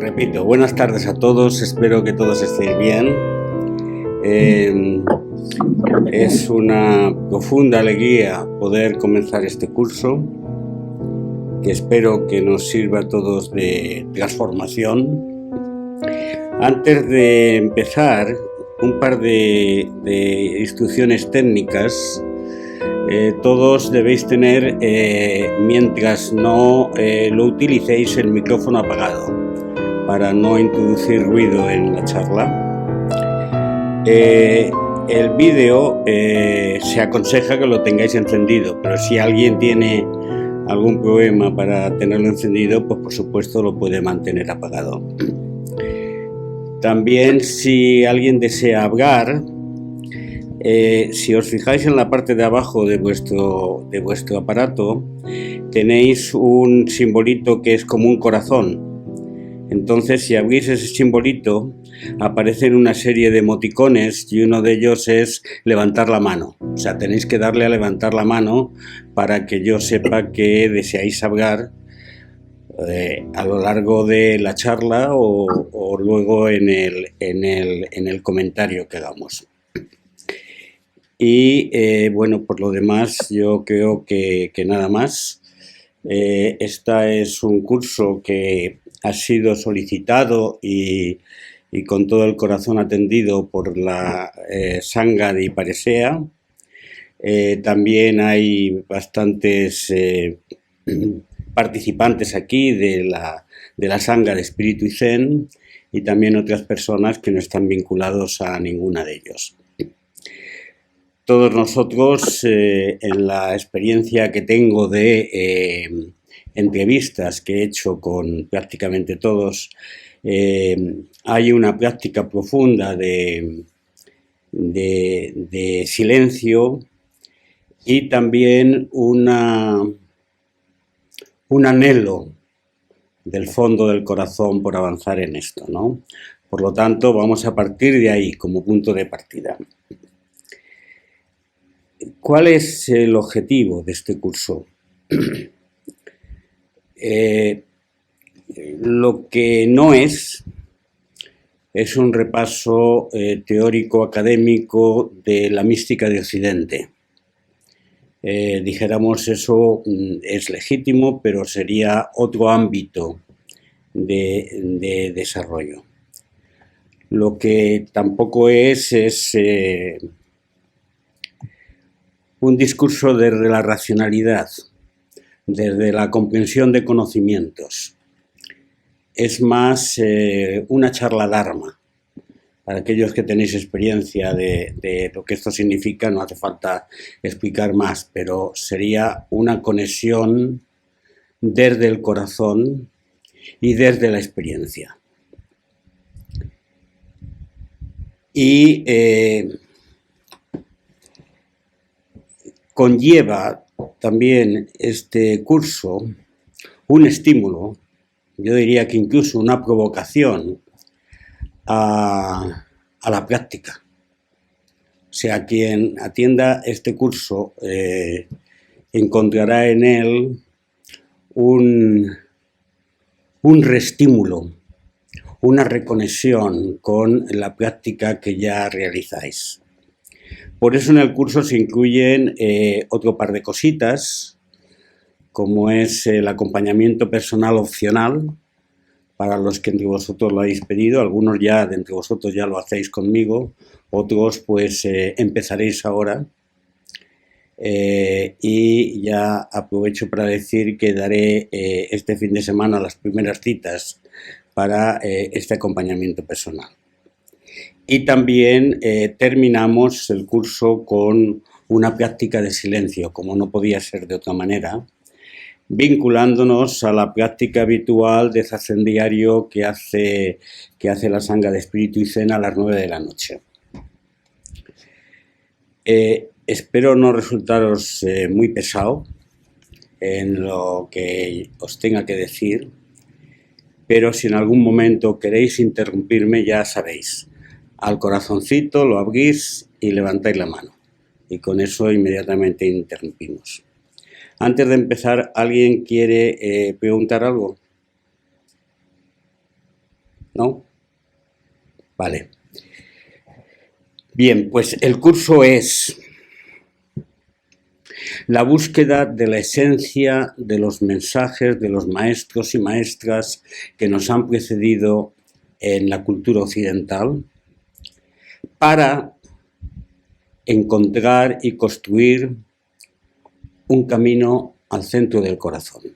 Repito, buenas tardes a todos, espero que todos estéis bien. Es una profunda alegría poder comenzar este curso, que espero que nos sirva a todos de transformación. Antes de empezar, un par de instrucciones técnicas. Todos debéis tener, mientras no lo utilicéis, el micrófono apagado para no introducir ruido en la charla. El vídeo se aconseja que lo tengáis encendido, pero si alguien tiene algún problema para tenerlo encendido, pues por supuesto lo puede mantener apagado. También, si alguien desea hablar, si os fijáis en la parte de abajo de vuestro aparato, tenéis un simbolito que es como un corazón. Entonces, si abrís ese simbolito, aparecen una serie de emoticones y uno de ellos es levantar la mano. O sea, tenéis que darle a levantar la mano para que yo sepa que deseáis hablar a lo largo de la charla o luego en el comentario que hagamos. Y bueno, por lo demás, yo creo que nada más. Este es un curso que ha sido solicitado y con todo el corazón atendido por la Sangha de Iparesea. También hay bastantes participantes aquí de la Sangha de Espíritu y Zen, y también otras personas que no están vinculados a ninguna de ellos. Todos nosotros, en la experiencia que tengo de entrevistas que he hecho con prácticamente todos, hay una práctica profunda de silencio y también un anhelo del fondo del corazón por avanzar en esto, ¿no? Por lo tanto, vamos a partir de ahí como punto de partida. ¿Cuál es el objetivo de este curso? Lo que no es un repaso teórico académico de la mística de Occidente. Dijéramos, eso es legítimo, pero sería otro ámbito de desarrollo. Lo que tampoco es un discurso desde la racionalidad, desde la comprensión de conocimientos. Es más una charla dharma. Para aquellos que tenéis experiencia de lo que esto significa, no hace falta explicar más, pero sería una conexión desde el corazón y desde la experiencia. Y conlleva también este curso un estímulo, yo diría que incluso una provocación a la práctica. O sea, quien atienda este curso encontrará en él un reestímulo, una reconexión con la práctica que ya realizáis. Por eso en el curso se incluyen otro par de cositas, como es el acompañamiento personal opcional, para los que entre vosotros lo habéis pedido. Algunos ya de entre vosotros ya lo hacéis conmigo, otros pues empezaréis ahora. Y ya aprovecho para decir que daré este fin de semana las primeras citas para este acompañamiento personal. Y también terminamos el curso con una práctica de silencio, como no podía ser de otra manera, vinculándonos a la práctica habitual de zazen diario que hace la Sangha de Espíritu y Zen a las 9 de la noche. Espero no resultaros muy pesado en lo que os tenga que decir, pero si en algún momento queréis interrumpirme, ya sabéis, al corazoncito lo abrís y levantáis la mano, y con eso inmediatamente interrumpimos. Antes de empezar, ¿alguien quiere preguntar algo? ¿No? Vale. Bien, pues el curso es la búsqueda de la esencia de los mensajes de los maestros y maestras que nos han precedido en la cultura occidental para encontrar y construir un camino al centro del corazón.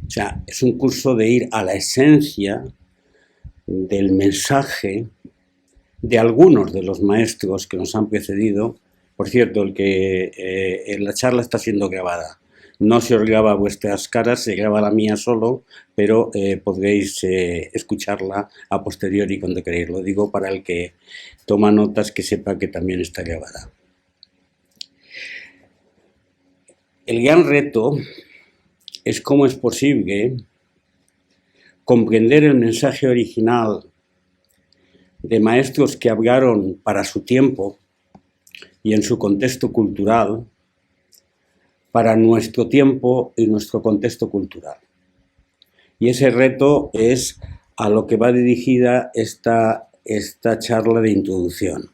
O sea, es un curso de ir a la esencia del mensaje de algunos de los maestros que nos han precedido. Por cierto, la charla está siendo grabada. No se os graba vuestras caras, se graba la mía solo, pero podréis escucharla a posteriori cuando queréis. Lo digo para el que toma notas, que sepa que también está grabada. El gran reto es cómo es posible comprender el mensaje original de maestros que hablaron para su tiempo y en su contexto cultural, para nuestro tiempo y nuestro contexto cultural. Y ese reto es a lo que va dirigida esta charla de introducción.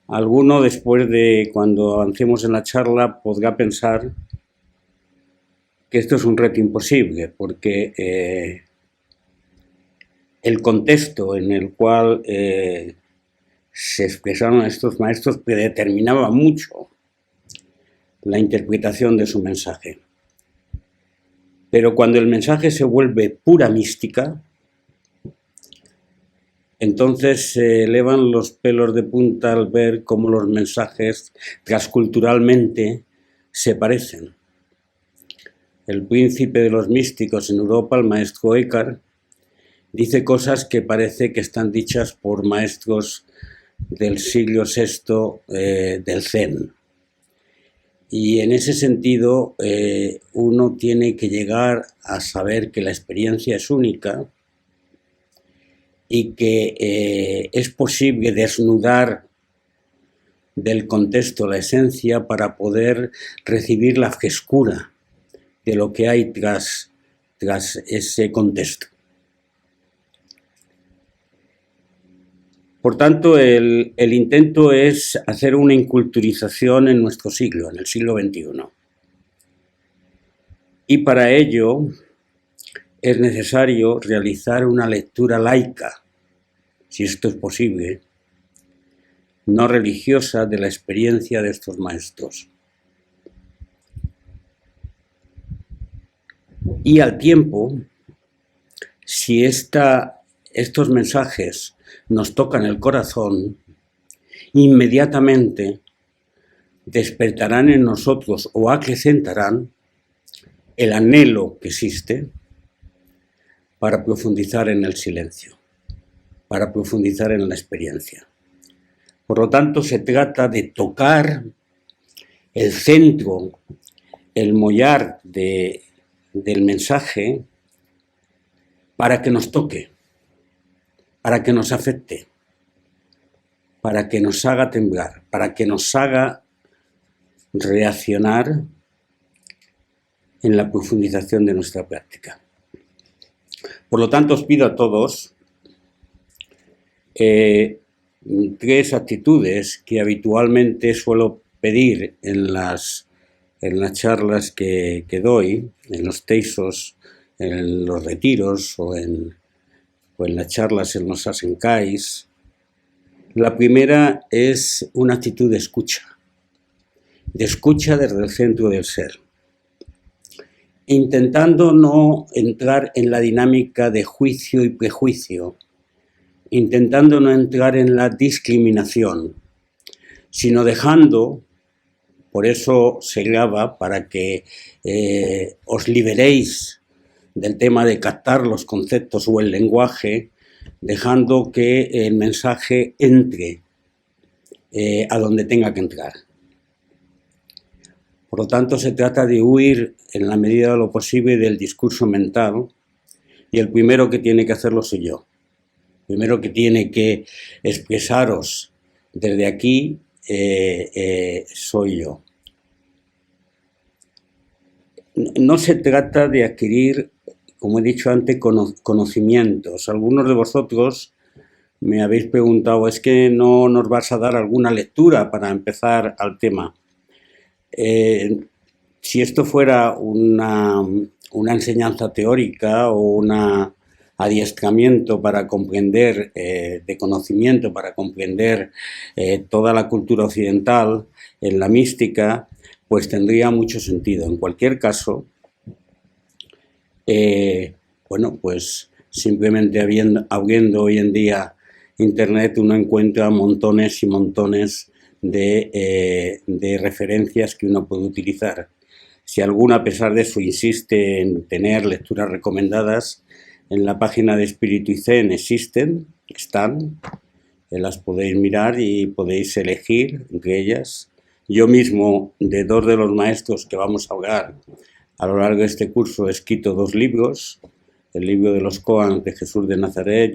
Alguno, después de cuando avancemos en la charla, podrá pensar que esto es un reto imposible, porque el contexto en el cual se expresaron estos maestros predeterminaba mucho la interpretación de su mensaje. Pero cuando el mensaje se vuelve pura mística, entonces se elevan los pelos de punta al ver cómo los mensajes transculturalmente se parecen. El príncipe de los místicos en Europa, el maestro Eckhart, dice cosas que parece que están dichas por maestros del siglo VI del Zen. Y en ese sentido uno tiene que llegar a saber que la experiencia es única y que es posible desnudar del contexto la esencia para poder recibir la frescura de lo que hay tras ese contexto. Por tanto, el intento es hacer una inculturización en nuestro siglo, en el siglo XXI. Y para ello es necesario realizar una lectura laica, si esto es posible, no religiosa, de la experiencia de estos maestros. Y al tiempo, si estos mensajes nos tocan el corazón, inmediatamente despertarán en nosotros o acrecentarán el anhelo que existe para profundizar en el silencio, para profundizar en la experiencia. Por lo tanto, se trata de tocar el centro, el mollar del mensaje para que nos toque, para que nos afecte, para que nos haga temblar, para que nos haga reaccionar en la profundización de nuestra práctica. Por lo tanto, os pido a todos tres actitudes que habitualmente suelo pedir en las charlas que doy, en los teisos, en los retiros o en las charlas en los Sasenkais. La primera es una actitud de escucha desde el centro del ser, intentando no entrar en la dinámica de juicio y prejuicio, intentando no entrar en la discriminación, sino dejando, por eso se graba, para que os liberéis del tema de captar los conceptos o el lenguaje, dejando que el mensaje entre a donde tenga que entrar. Por lo tanto, se trata de huir en la medida de lo posible del discurso mental, y el primero que tiene que hacerlo soy yo. El primero que tiene que expresaros desde aquí soy yo. No se trata de adquirir como he dicho antes, conocimientos. Algunos de vosotros me habéis preguntado, ¿es que no nos vas a dar alguna lectura para empezar al tema? Si esto fuera una enseñanza teórica o un adiestramiento para comprender, de conocimiento, para comprender toda la cultura occidental en la mística, pues tendría mucho sentido. En cualquier caso, bueno, pues simplemente habiendo hoy en día Internet, uno encuentra montones y montones de referencias que uno puede utilizar. Si alguna, a pesar de eso, insiste en tener lecturas recomendadas, en la página de Espíritu y Zen están, las podéis mirar y podéis elegir entre ellas. Yo mismo, de dos de los maestros que vamos a hablar a lo largo de este curso, he escrito 2 libros, el libro de los Koans de Jesús de Nazaret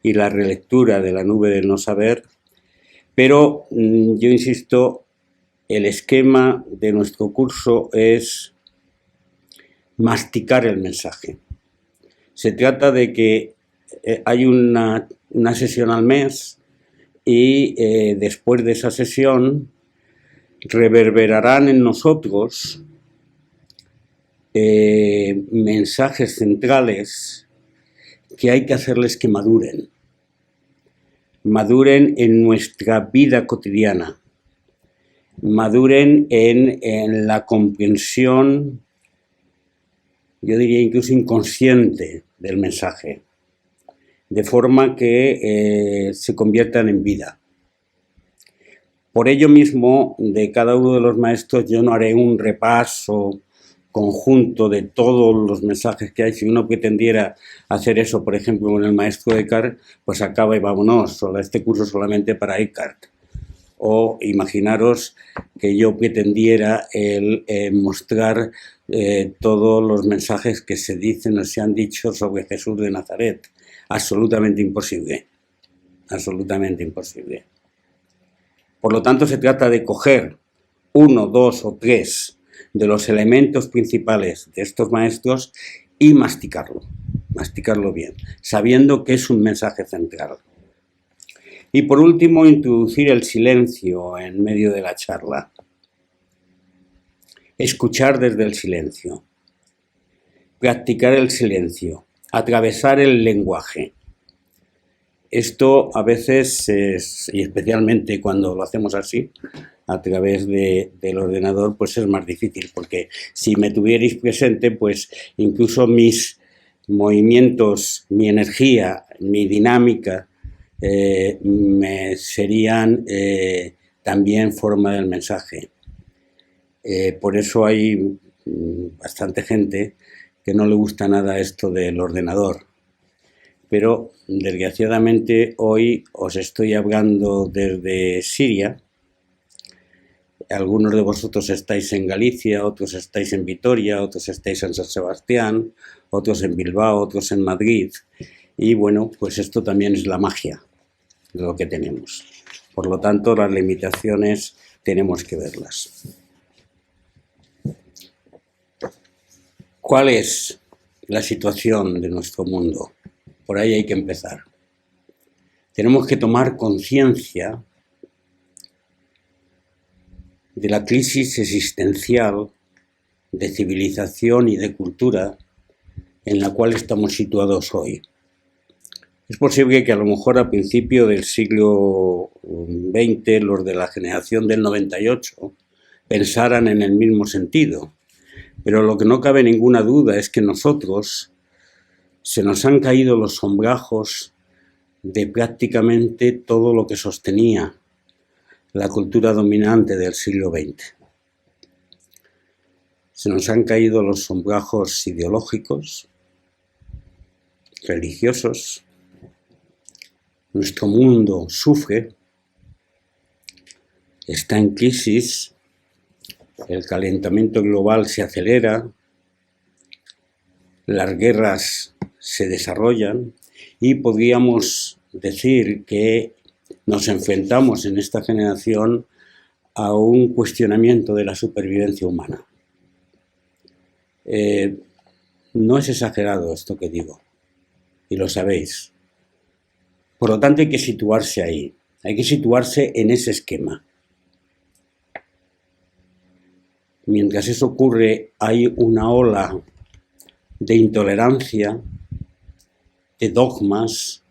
y la relectura de La nube del no saber, pero yo insisto, el esquema de nuestro curso es masticar el mensaje. Se trata de que hay una sesión al mes y después de esa sesión reverberarán en nosotros mensajes centrales que hay que hacerles que maduren en nuestra vida cotidiana, maduren en la comprensión, yo diría incluso inconsciente del mensaje, de forma que se conviertan en vida. Por ello mismo, de cada uno de los maestros yo no haré un repaso conjunto de todos los mensajes que hay. Si uno pretendiera hacer eso, por ejemplo, con el maestro Eckhart, pues acaba y vámonos, este curso solamente para Eckhart. O imaginaros que yo pretendiera mostrar todos los mensajes que se dicen o se han dicho sobre Jesús de Nazaret. Absolutamente imposible. Absolutamente imposible. Por lo tanto, se trata de coger 1, 2 o 3 de los elementos principales de estos maestros y masticarlo bien, sabiendo que es un mensaje central. Y por último, introducir el silencio en medio de la charla. Escuchar desde el silencio. Practicar el silencio. Atravesar el lenguaje. Esto a veces, y especialmente cuando lo hacemos así, a través del ordenador, pues es más difícil, porque si me tuvierais presente, pues incluso mis movimientos, mi energía, mi dinámica, me serían también forma del mensaje. Por eso hay bastante gente que no le gusta nada esto del ordenador. Pero desgraciadamente hoy os estoy hablando desde Siria. Algunos de vosotros estáis en Galicia, otros estáis en Vitoria, otros estáis en San Sebastián, otros en Bilbao, otros en Madrid. Y bueno, pues esto también es la magia de lo que tenemos. Por lo tanto, las limitaciones tenemos que verlas. ¿Cuál es la situación de nuestro mundo? Por ahí hay que empezar. Tenemos que tomar conciencia de la crisis existencial de civilización y de cultura en la cual estamos situados hoy. Es posible que a lo mejor a principio del siglo XX los de la generación del 98 pensaran en el mismo sentido, pero lo que no cabe ninguna duda es que nosotros se nos han caído los sombrajos de prácticamente todo lo que sostenía la cultura dominante del siglo XX. Se nos han caído los sombrajos ideológicos, religiosos. Nuestro mundo sufre, está en crisis, el calentamiento global se acelera, las guerras se desarrollan y podríamos decir que nos enfrentamos en esta generación a un cuestionamiento de la supervivencia humana. no es exagerado esto que digo, y lo sabéis. Por lo tanto, hay que situarse ahí, hay que situarse en ese esquema. Mientras eso ocurre, hay una ola de intolerancia, de dogmas,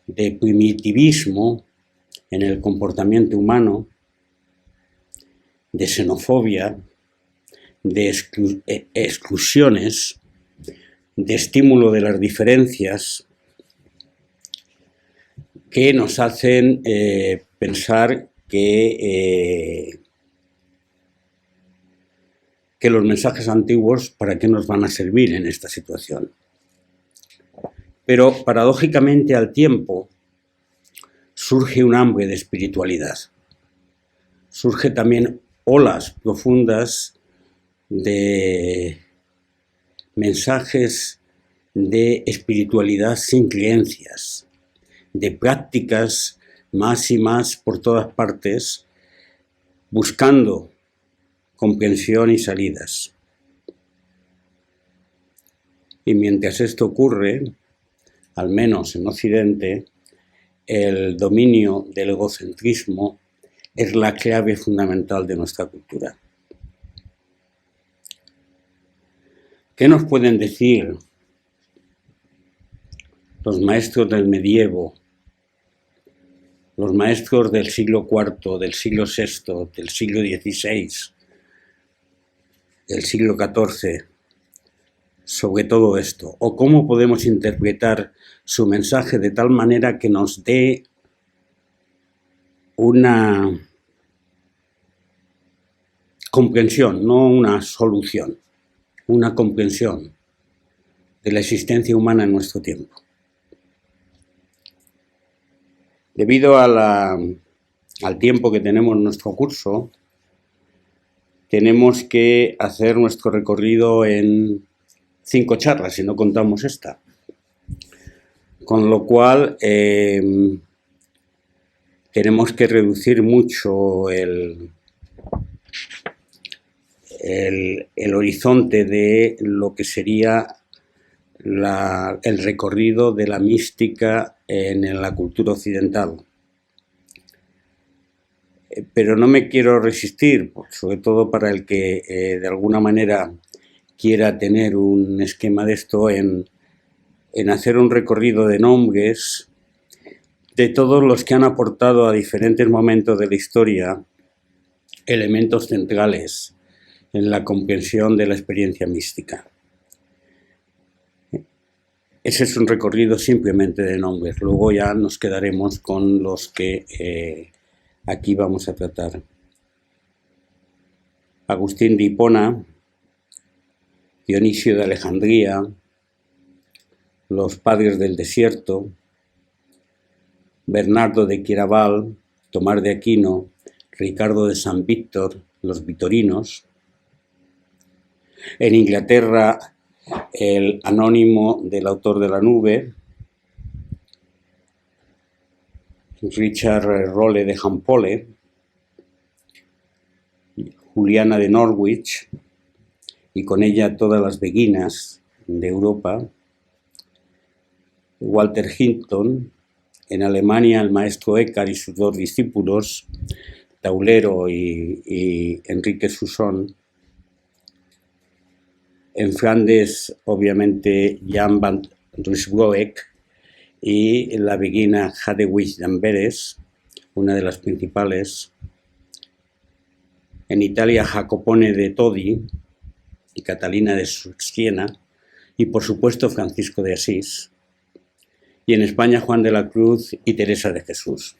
de primitivismo en el comportamiento humano, de xenofobia, de exclusiones, de estímulo de las diferencias, que nos hacen pensar que los mensajes antiguos, ¿para qué nos van a servir en esta situación? Pero paradójicamente al tiempo surge un hambre de espiritualidad. Surge también olas profundas de mensajes de espiritualidad sin creencias, de prácticas más y más por todas partes, buscando comprensión y salidas. Y mientras esto ocurre, al menos en Occidente, el dominio del egocentrismo es la clave fundamental de nuestra cultura. ¿Qué nos pueden decir los maestros del medievo, los maestros del siglo IV, del siglo VI, del siglo XVI, del siglo XIV, sobre todo esto? ¿O cómo podemos interpretar su mensaje de tal manera que nos dé una comprensión, no una solución, una comprensión de la existencia humana en nuestro tiempo? Debido al tiempo que tenemos en nuestro curso, tenemos que hacer nuestro recorrido en 5 charlas, si no contamos esta. Con lo cual, tenemos que reducir mucho el horizonte de lo que sería el recorrido de la mística en la cultura occidental. Pero no me quiero resistir, sobre todo para el que de alguna manera quiera tener un esquema de esto, en hacer un recorrido de nombres de todos los que han aportado a diferentes momentos de la historia elementos centrales en la comprensión de la experiencia mística. Ese es un recorrido simplemente de nombres. Luego ya nos quedaremos con los que aquí vamos a tratar. Agustín de Hipona, Dionisio de Alejandría, los padres del desierto, Bernardo de Quiraval, Tomás de Aquino, Ricardo de San Víctor, los vitorinos. En Inglaterra, el anónimo del autor de la nube, Richard Rolle de Hampole, Juliana de Norwich, y con ella todas las beguinas de Europa. Walter Hinton. En Alemania, el maestro Eckhart y sus 2 discípulos, Taulero y Enrique Susson. En Flandes, obviamente, Jan van Ruysbroek y la beguina Hadewig d'Amberes, una de las principales. En Italia, Jacopone de Todi y Catalina de Siena, y por supuesto Francisco de Asís. Y en España, Juan de la Cruz y Teresa de Jesús.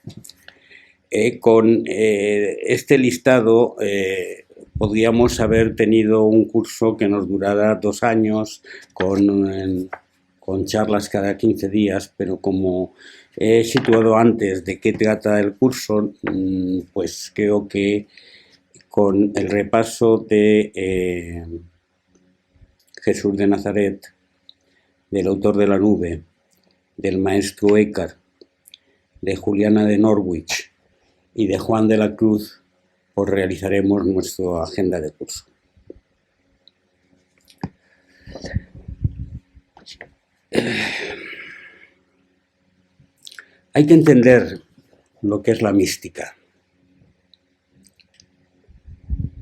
Con este listado podríamos haber tenido un curso que nos durara 2 años con charlas cada 15 días, pero como he situado antes de qué trata el curso, pues creo que con el repaso de Jesús de Nazaret, del autor de la nube, del maestro Eckhart, de Juliana de Norwich y de Juan de la Cruz, pues realizaremos nuestra agenda de curso. Hay que entender lo que es la mística.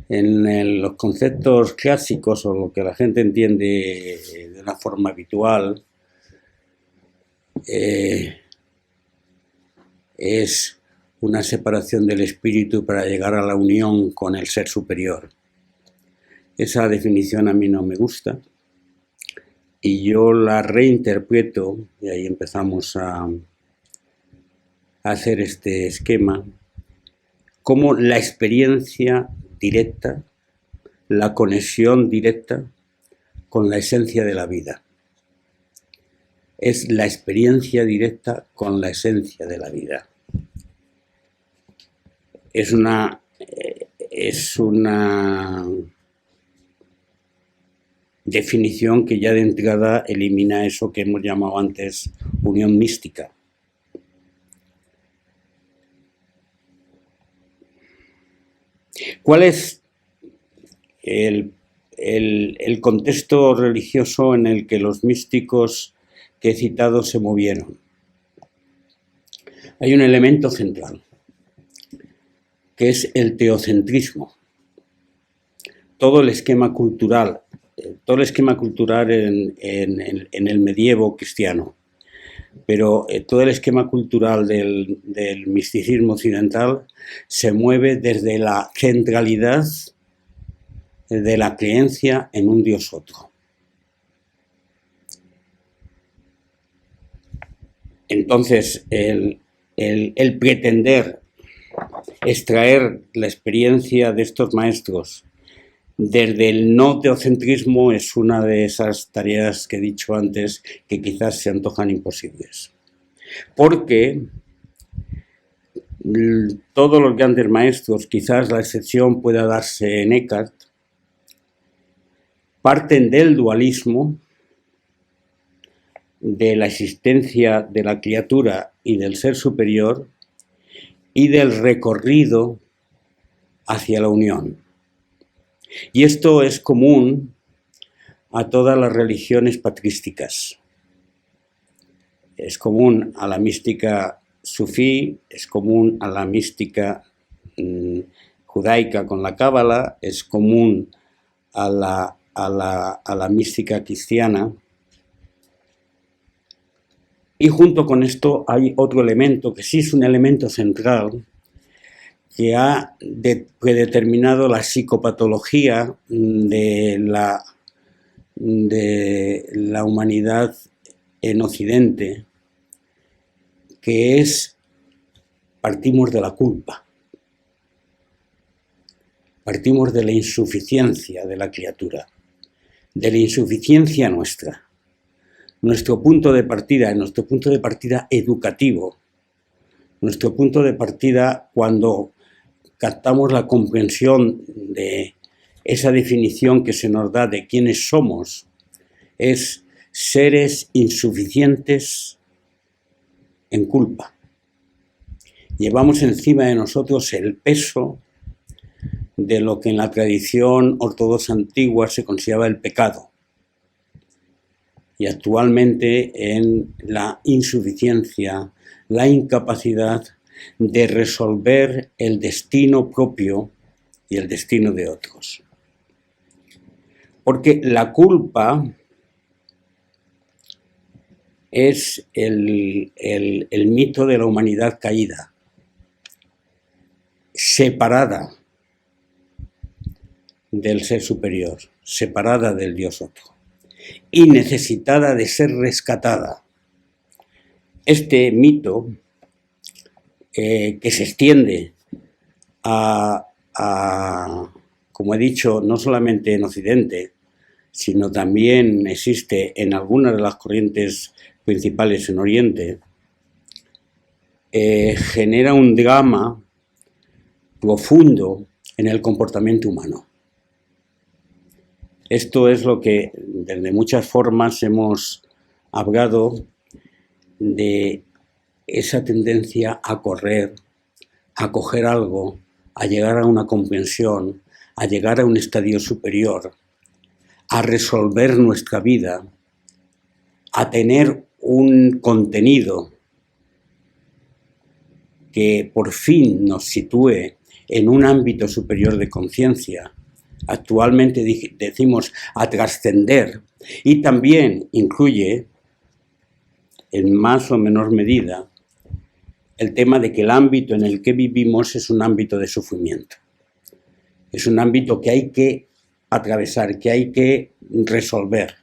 En los conceptos clásicos, o lo que la gente entiende de una forma habitual, es una separación del espíritu para llegar a la unión con el ser superior. Esa definición a mí no me gusta y yo la reinterpreto, y ahí empezamos a hacer este esquema, como la experiencia directa, la conexión directa con la esencia de la vida. Es la experiencia directa con la esencia de la vida. Es una definición que ya de entrada elimina eso que hemos llamado antes unión mística. ¿Cuál es el contexto religioso en el que los místicos que he citado se movieron? Hay un elemento central, que es el teocentrismo. Todo el esquema cultural en el medievo cristiano, pero todo el esquema cultural del misticismo occidental se mueve desde la centralidad de la creencia en un Dios otro. Entonces, el pretender extraer la experiencia de estos maestros desde el no teocentrismo es una de esas tareas que he dicho antes que quizás se antojan imposibles. Porque todos los grandes maestros, quizás la excepción pueda darse en Eckhart, parten del dualismo, de la existencia de la criatura y del ser superior y del recorrido hacia la unión. Y esto es común a todas las religiones patrísticas. Es común a la mística sufí, es común a la mística judaica con la cábala, es común a la mística cristiana. Y junto con esto hay otro elemento que sí es un elemento central, que ha predeterminado la psicopatología de la humanidad en Occidente, que es partimos de la culpa, partimos de la insuficiencia de la criatura, de la insuficiencia nuestra. Nuestro punto de partida educativo, nuestro punto de partida cuando captamos la comprensión de esa definición que se nos da de quiénes somos, es seres insuficientes en culpa. Llevamos encima de nosotros el peso de lo que en la tradición ortodoxa antigua se consideraba el pecado. Y actualmente en la insuficiencia, la incapacidad de resolver el destino propio y el destino de otros. Porque la culpa es el mito de la humanidad caída, separada del ser superior, separada del Dios otro y necesitada de ser rescatada. Este mito que se extiende como he dicho, no solamente en Occidente, sino también existe en algunas de las corrientes principales en Oriente, genera un drama profundo en el comportamiento humano. Esto es lo que desde muchas formas hemos hablado de esa tendencia a correr, a coger algo, a llegar a una comprensión, a llegar a un estadio superior, a resolver nuestra vida, a tener un contenido que por fin nos sitúe en un ámbito superior de conciencia. Actualmente decimos a trascender, y también incluye, en más o menor medida, el tema de que el ámbito en el que vivimos es un ámbito de sufrimiento. Es un ámbito que hay que atravesar, que hay que resolver,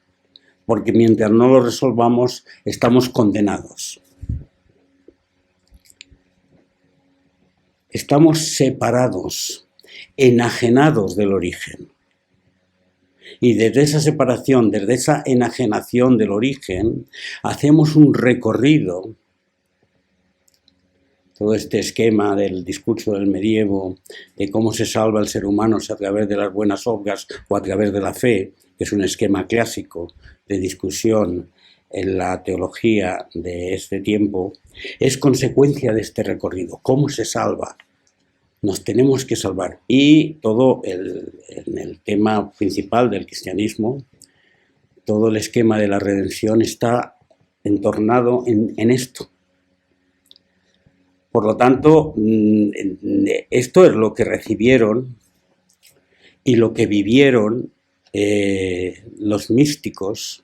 porque mientras no lo resolvamos estamos condenados. Estamos separados, enajenados del origen. Y desde esa separación, desde esa enajenación del origen, hacemos un recorrido. Todo este esquema del discurso del medievo, de cómo se salva el ser humano a través de las buenas obras o a través de la fe, que es un esquema clásico de discusión en la teología de este tiempo, es consecuencia de este recorrido. ¿Cómo se salva? Nos tenemos que salvar. Y todo en el tema principal del cristianismo, todo el esquema de la redención está entornado en esto. Por lo tanto, esto es lo que recibieron y lo que vivieron los místicos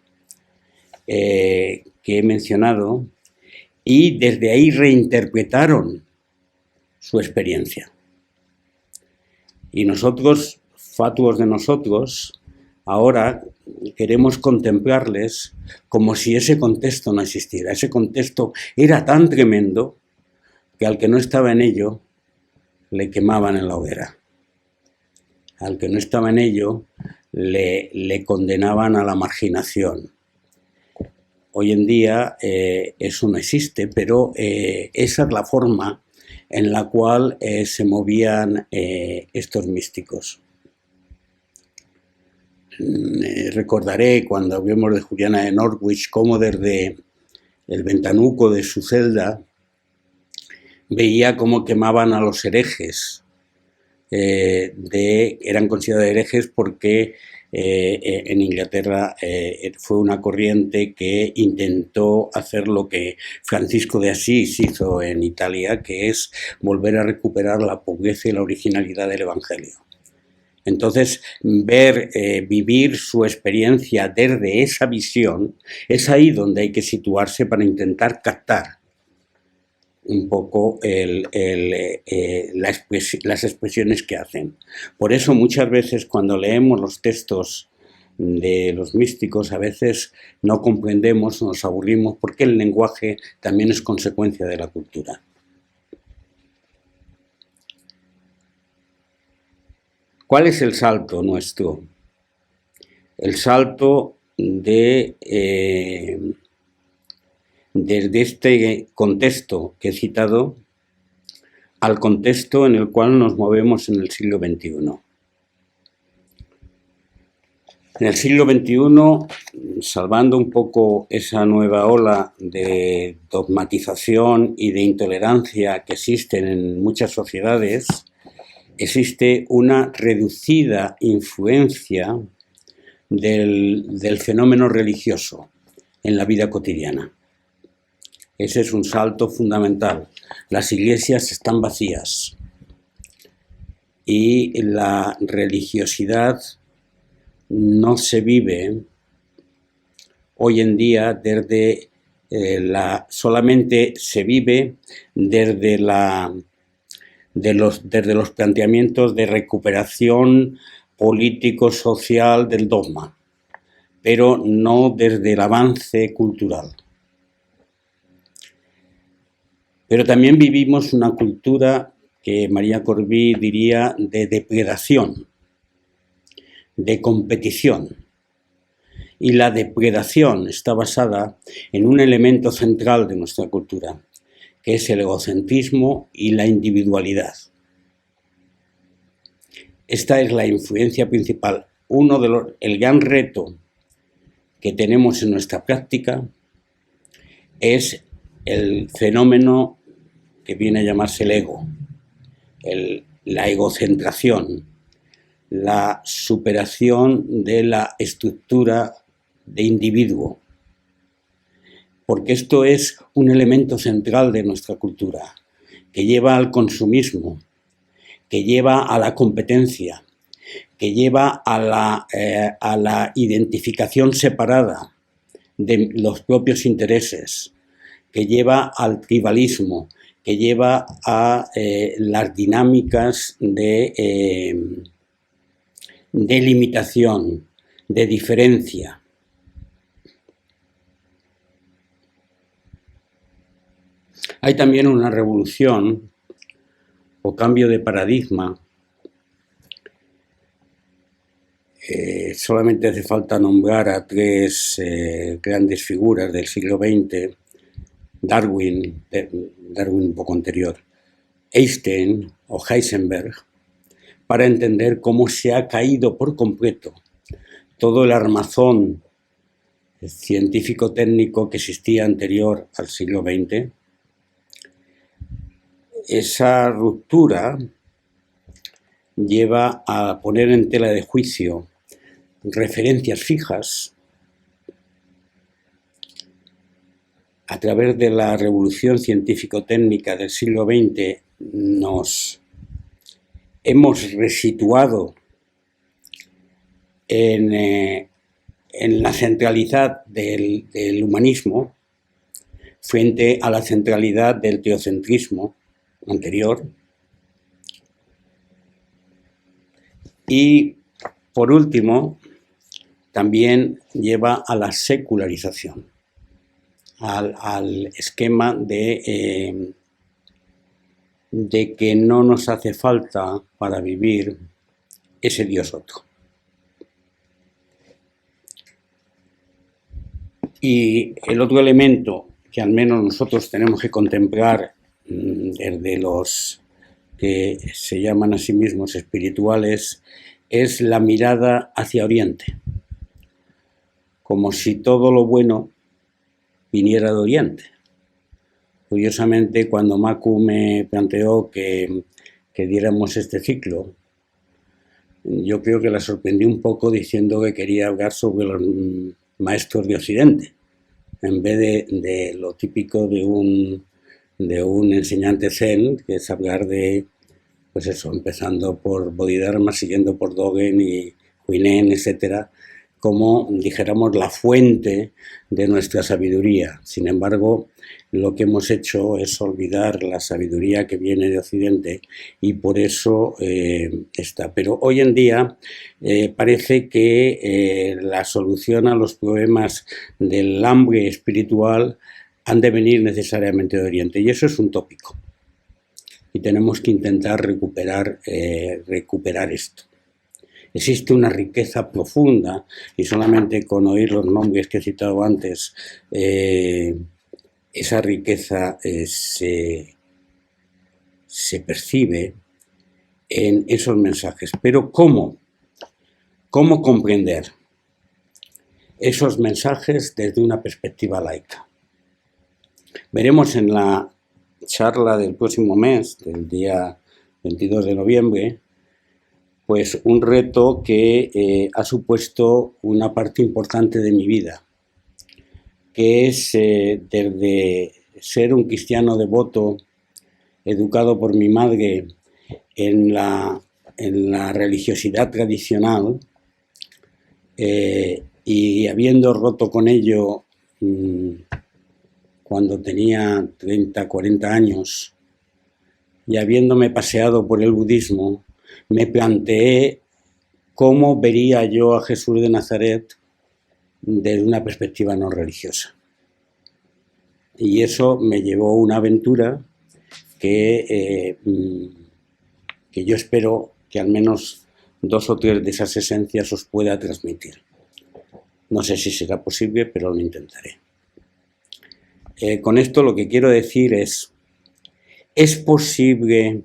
que he mencionado, y desde ahí reinterpretaron su experiencia. Y nosotros, fatuos de nosotros, ahora queremos contemplarles como si ese contexto no existiera. Ese contexto era tan tremendo que al que no estaba en ello le quemaban en la hoguera. Al que no estaba en ello le condenaban a la marginación. Hoy en día eso no existe, pero esa es la forma en la cual se movían estos místicos. Recordaré cuando hablemos de Juliana de Norwich cómo desde el ventanuco de su celda veía cómo quemaban a los herejes. Eran considerados herejes porque en Inglaterra fue una corriente que intentó hacer lo que Francisco de Asís hizo en Italia, que es volver a recuperar la pobreza y la originalidad del Evangelio. Entonces, vivir su experiencia desde esa visión es ahí donde hay que situarse para intentar captar un poco las expresiones que hacen. Por eso muchas veces cuando leemos los textos de los místicos a veces no comprendemos, nos aburrimos, porque el lenguaje también es consecuencia de la cultura. ¿Cuál es el salto nuestro? El salto desde este contexto que he citado al contexto en el cual nos movemos en el siglo XXI. En el siglo XXI, salvando un poco esa nueva ola de dogmatización y de intolerancia que existen en muchas sociedades, existe una reducida influencia del fenómeno religioso en la vida cotidiana. Ese es un salto fundamental. Las iglesias están vacías y la religiosidad no se vive hoy en día desde solamente se vive desde los planteamientos de recuperación político-social del dogma, pero no desde el avance cultural. Pero también vivimos una cultura que María Corbí diría de depredación, de competición. Y la depredación está basada en un elemento central de nuestra cultura, que es el egocentrismo y la individualidad. Esta es la influencia principal. El gran reto que tenemos en nuestra práctica es el fenómeno que viene a llamarse el ego, la egocentración, la superación de la estructura de individuo, porque esto es un elemento central de nuestra cultura, que lleva al consumismo, que lleva a la competencia, que lleva a la identificación separada de los propios intereses, que lleva al tribalismo, que lleva a las dinámicas de limitación, de diferencia. Hay también una revolución o cambio de paradigma. Solamente hace falta nombrar a tres grandes figuras del siglo XX, Darwin un poco anterior, Einstein o Heisenberg, para entender cómo se ha caído por completo todo el armazón científico-técnico que existía anterior al siglo XX. Esa ruptura lleva a poner en tela de juicio referencias fijas. A través de la revolución científico-técnica del siglo XX nos hemos resituado en la centralidad del humanismo frente a la centralidad del teocentrismo anterior. Y, por último, también lleva a la secularización, al esquema de que no nos hace falta para vivir ese Dios otro. Y el otro elemento que al menos nosotros tenemos que contemplar desde los que se llaman a sí mismos espirituales es la mirada hacia Oriente, como si todo lo bueno viniera de Oriente. Curiosamente, cuando Macu me planteó que diéramos este ciclo, yo creo que la sorprendí un poco diciendo que quería hablar sobre los maestros de Occidente, en vez de lo típico de un enseñante zen, que es hablar de, pues eso, empezando por Bodhidharma, siguiendo por Dogen y Huineng, etcétera, como, dijéramos, la fuente de nuestra sabiduría. Sin embargo, lo que hemos hecho es olvidar la sabiduría que viene de Occidente y por eso está. Pero hoy en día parece que la solución a los problemas del hambre espiritual han de venir necesariamente de Oriente, y eso es un tópico. Y tenemos que intentar recuperar esto. Existe una riqueza profunda, y solamente con oír los nombres que he citado antes, esa riqueza se percibe en esos mensajes. Pero ¿cómo comprender esos mensajes desde una perspectiva laica? Veremos en la charla del próximo mes, del día 22 de noviembre, pues un reto que ha supuesto una parte importante de mi vida, que es desde ser un cristiano devoto, educado por mi madre en la religiosidad tradicional, y habiendo roto con ello cuando tenía 30, 40 años, y habiéndome paseado por el budismo, me planteé cómo vería yo a Jesús de Nazaret desde una perspectiva no religiosa. Y eso me llevó a una aventura que yo espero que al menos 2 o 3 de esas esencias os pueda transmitir. No sé si será posible, pero lo intentaré. Con esto lo que quiero decir ¿es posible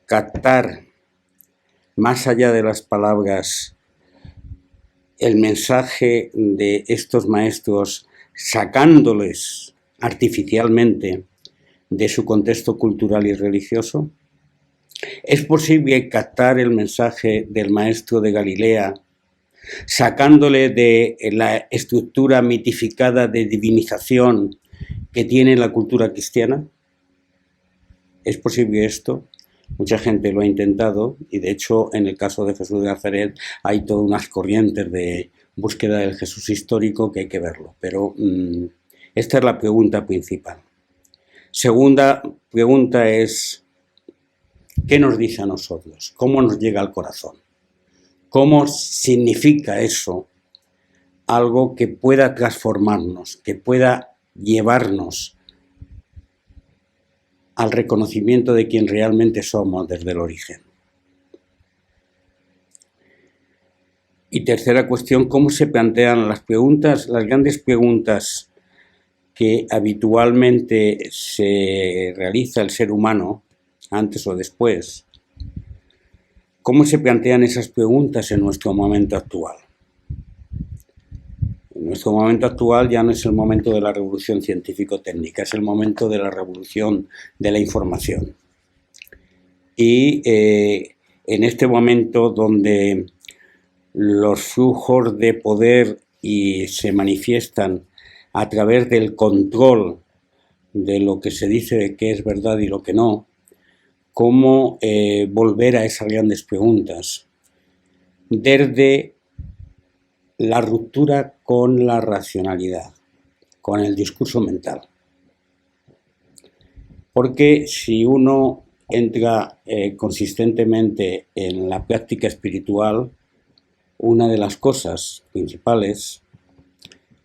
captar, más allá de las palabras, el mensaje de estos maestros, sacándoles artificialmente de su contexto cultural y religioso? ¿Es posible captar el mensaje del maestro de Galilea, sacándole de la estructura mitificada de divinización que tiene la cultura cristiana? ¿Es posible esto? Mucha gente lo ha intentado y de hecho en el caso de Jesús de Nazaret hay todas unas corrientes de búsqueda del Jesús histórico que hay que verlo, pero esta es la pregunta principal. Segunda pregunta es, ¿qué nos dice a nosotros? ¿Cómo nos llega al corazón? ¿Cómo significa eso algo que pueda transformarnos, que pueda llevarnos al reconocimiento de quién realmente somos desde el origen? Y tercera cuestión, ¿cómo se plantean las preguntas, las grandes preguntas que habitualmente se realiza el ser humano, antes o después? ¿Cómo se plantean esas preguntas en nuestro momento actual? En nuestro momento actual ya no es el momento de la revolución científico-técnica, es el momento de la revolución de la información. Y en este momento donde los flujos de poder y se manifiestan a través del control de lo que se dice que es verdad y lo que no, cómo volver a esas grandes preguntas desde la ruptura con la racionalidad, con el discurso mental. Porque si uno entra consistentemente en la práctica espiritual, una de las cosas principales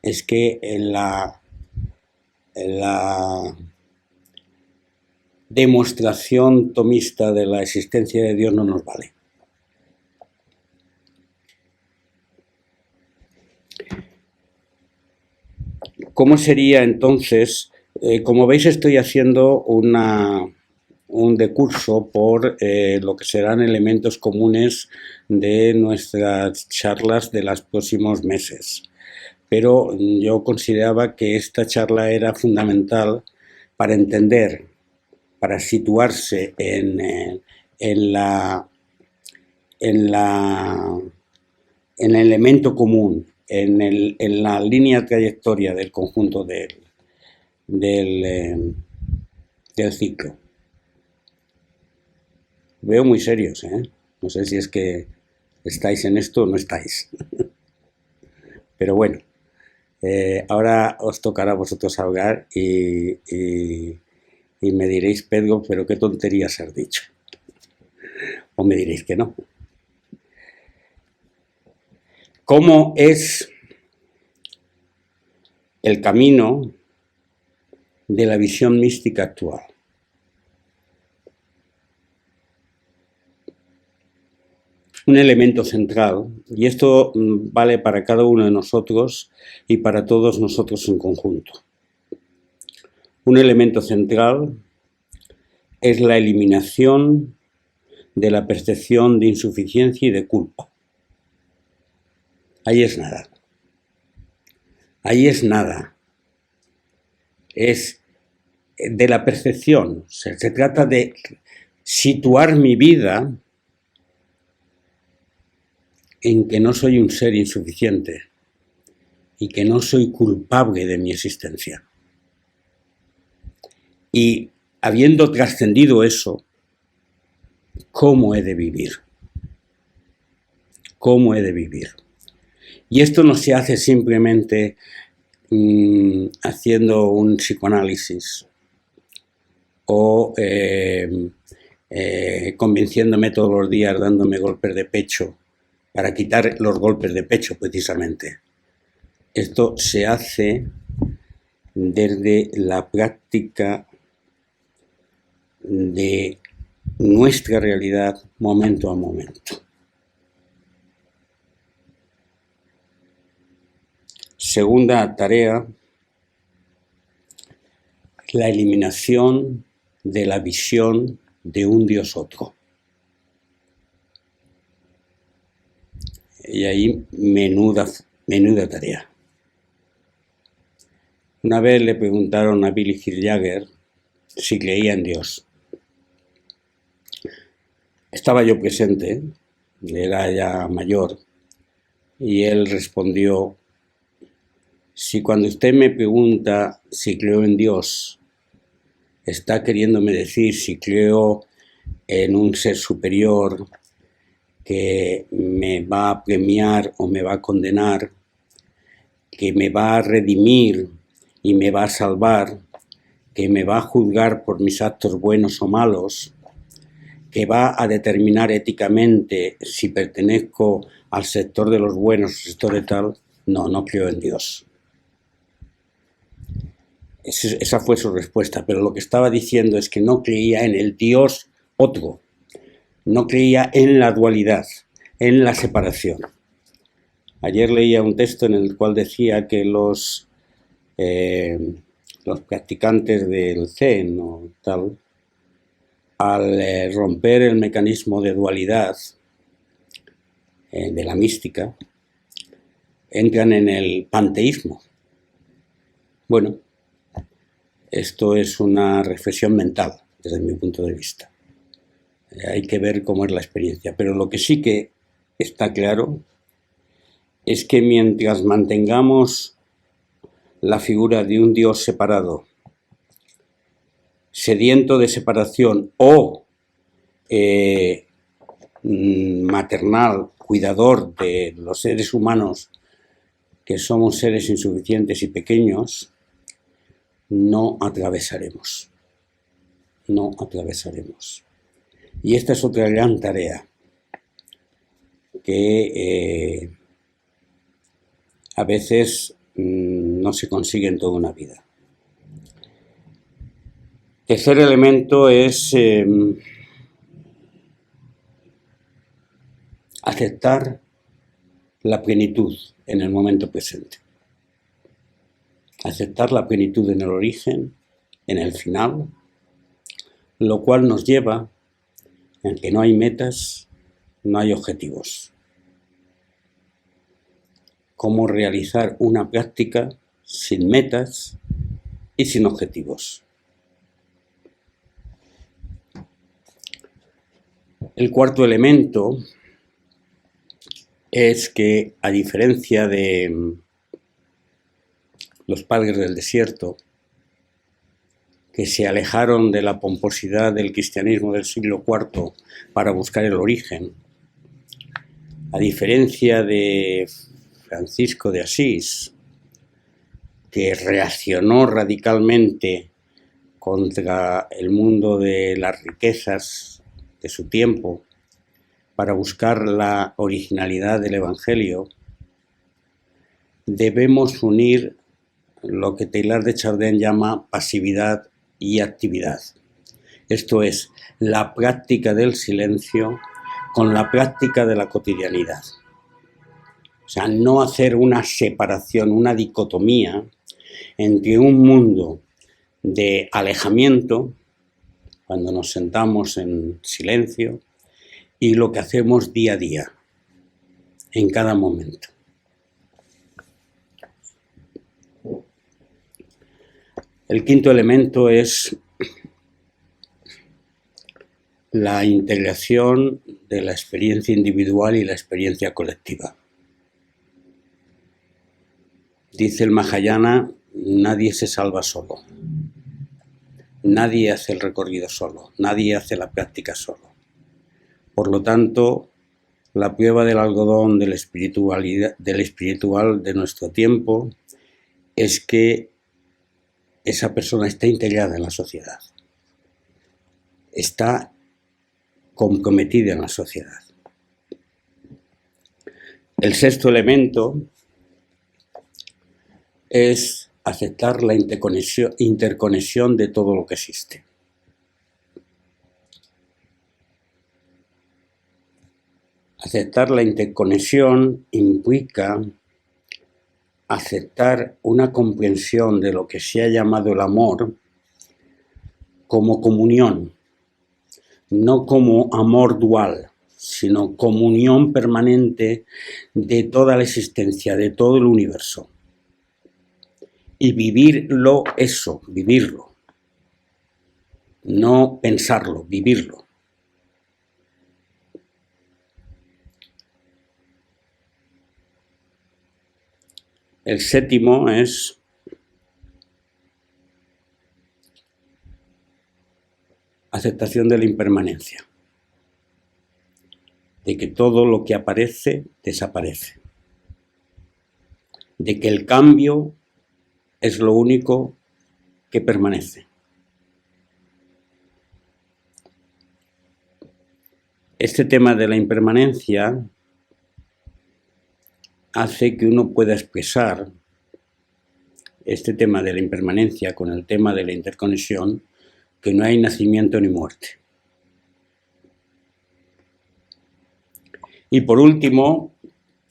es que la demostración tomista de la existencia de Dios no nos vale. ¿Cómo sería entonces? Como veis, estoy haciendo un decurso por lo que serán elementos comunes de nuestras charlas de los próximos meses. Pero yo consideraba que esta charla era fundamental para entender, para situarse en el elemento común, en la línea trayectoria del conjunto del ciclo. Veo muy serios, ¿eh? No sé si es que estáis en esto o no estáis. Pero bueno, ahora os tocará a vosotros hablar y me diréis, Pedro, pero qué tonterías has dicho. O me diréis que no. ¿Cómo es el camino de la visión mística actual? Un elemento central, y esto vale para cada uno de nosotros y para todos nosotros en conjunto. Un elemento central es la eliminación de la percepción de insuficiencia y de culpa. Ahí es nada. Ahí es nada. Es de la percepción. Se trata de situar mi vida en que no soy un ser insuficiente y que no soy culpable de mi existencia. Y habiendo trascendido eso, ¿cómo he de vivir? ¿Cómo he de vivir? Y esto no se hace simplemente haciendo un psicoanálisis o convenciéndome todos los días dándome golpes de pecho para quitar los golpes de pecho precisamente. Esto se hace desde la práctica de nuestra realidad momento a momento. Segunda tarea, la eliminación de la visión de un Dios otro. Y ahí menuda tarea. Una vez le preguntaron a Billy Hill Jagger si creía en Dios. Estaba yo presente, era ya mayor, y él respondió: si cuando usted me pregunta si creo en Dios, está queriéndome decir si creo en un ser superior que me va a premiar o me va a condenar, que me va a redimir y me va a salvar, que me va a juzgar por mis actos buenos o malos, que va a determinar éticamente si pertenezco al sector de los buenos o al sector de tal. No creo en Dios. Esa fue su respuesta, pero lo que estaba diciendo es que no creía en el Dios otro, no creía en la dualidad, en la separación. Ayer leía un texto en el cual decía que los practicantes del Zen o tal, al romper el mecanismo de dualidad de la mística, entran en el panteísmo. Bueno, esto es una reflexión mental, desde mi punto de vista. Hay que ver cómo es la experiencia, pero lo que sí que está claro es que mientras mantengamos la figura de un Dios separado, sediento de separación o maternal, cuidador de los seres humanos, que somos seres insuficientes y pequeños, no atravesaremos. No atravesaremos. Y esta es otra gran tarea que a veces no se consigue en toda una vida. Tercer elemento es aceptar la plenitud en el momento presente. Aceptar la plenitud en el origen, en el final, lo cual nos lleva en que no hay metas, no hay objetivos. Cómo realizar una práctica sin metas y sin objetivos. El cuarto elemento es que, a diferencia de los padres del desierto, que se alejaron de la pomposidad del cristianismo del siglo IV para buscar el origen, a diferencia de Francisco de Asís, que reaccionó radicalmente contra el mundo de las riquezas de su tiempo para buscar la originalidad del Evangelio, debemos unir lo que Teilhard de Chardin llama pasividad y actividad. Esto es, la práctica del silencio con la práctica de la cotidianidad. O sea, no hacer una separación, una dicotomía entre un mundo de alejamiento, cuando nos sentamos en silencio, y lo que hacemos día a día, en cada momento. El quinto elemento es la integración de la experiencia individual y la experiencia colectiva. Dice el Mahayana, nadie se salva solo. Nadie hace el recorrido solo, nadie hace la práctica solo. Por lo tanto, la prueba del algodón del espiritual de nuestro tiempo es que esa persona está integrada en la sociedad, está comprometida en la sociedad. El sexto elemento es aceptar la interconexión de todo lo que existe. Aceptar la interconexión implica aceptar una comprensión de lo que se ha llamado el amor como comunión, no como amor dual, sino comunión permanente de toda la existencia, de todo el universo. Y vivirlo eso, vivirlo. No pensarlo, vivirlo. El séptimo es aceptación de la impermanencia, de que todo lo que aparece desaparece, de que el cambio es lo único que permanece. Este tema de la impermanencia hace que uno pueda expresar este tema de la impermanencia con el tema de la interconexión, que no hay nacimiento ni muerte. Y por último,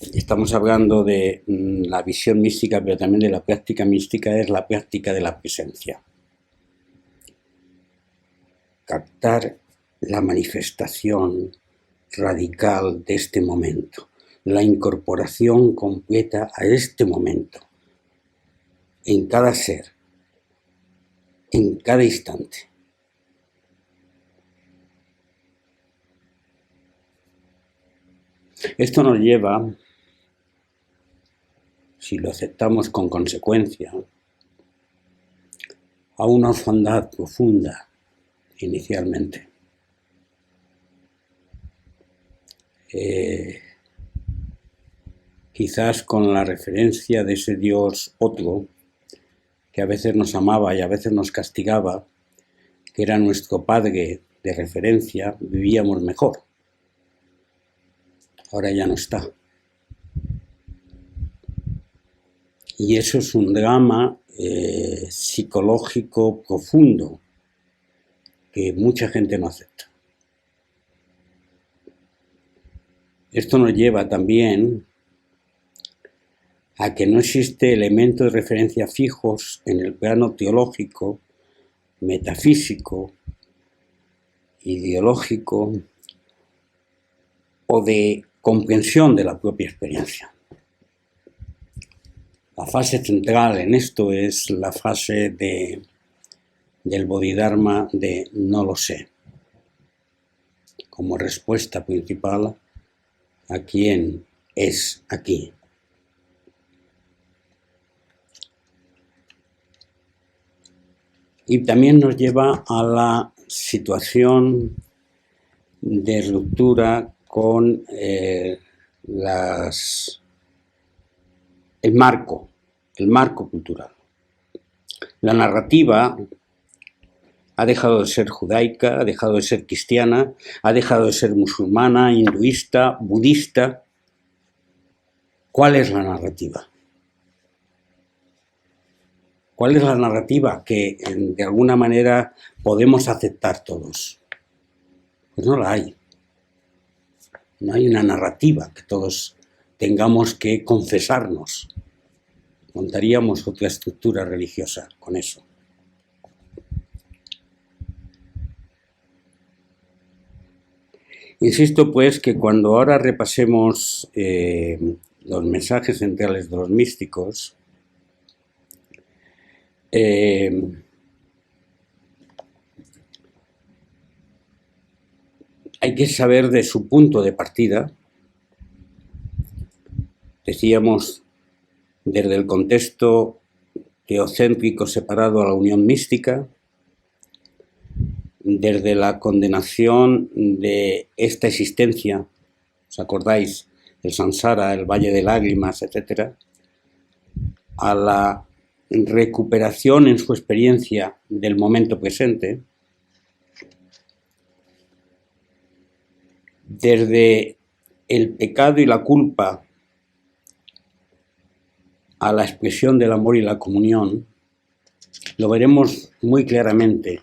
estamos hablando de la visión mística, pero también de la práctica mística, es la práctica de la presencia. Captar la manifestación radical de este momento, la incorporación completa a este momento, en cada ser, en cada instante. Esto nos lleva, si lo aceptamos con consecuencia, a una orfandad profunda inicialmente. Quizás con la referencia de ese Dios otro, que a veces nos amaba y a veces nos castigaba, que era nuestro padre de referencia, vivíamos mejor. Ahora ya no está. Y eso es un drama psicológico profundo que mucha gente no acepta. Esto nos lleva también a que no existe elementos de referencia fijos en el plano teológico, metafísico, ideológico o de comprensión de la propia experiencia. La fase central en esto es la fase del Bodhidharma de no lo sé, como respuesta principal a quién es aquí. Y también nos lleva a la situación de ruptura con el marco cultural. La narrativa ha dejado de ser judaica, ha dejado de ser cristiana, ha dejado de ser musulmana, hinduista, budista. ¿Cuál es la narrativa? ¿Cuál es la narrativa que de alguna manera podemos aceptar todos? Pues no la hay. No hay una narrativa que todos tengamos que confesarnos. Montaríamos otra estructura religiosa con eso. Insisto pues que cuando ahora repasemos los mensajes centrales de los místicos, hay que saber de su punto de partida. Decíamos, desde el contexto teocéntrico separado a la unión mística, desde la condenación de esta existencia, ¿os acordáis? El samsara, el valle de lágrimas, etc., a la recuperación en su experiencia del momento presente, desde el pecado y la culpa a la expresión del amor y la comunión, lo veremos muy claramente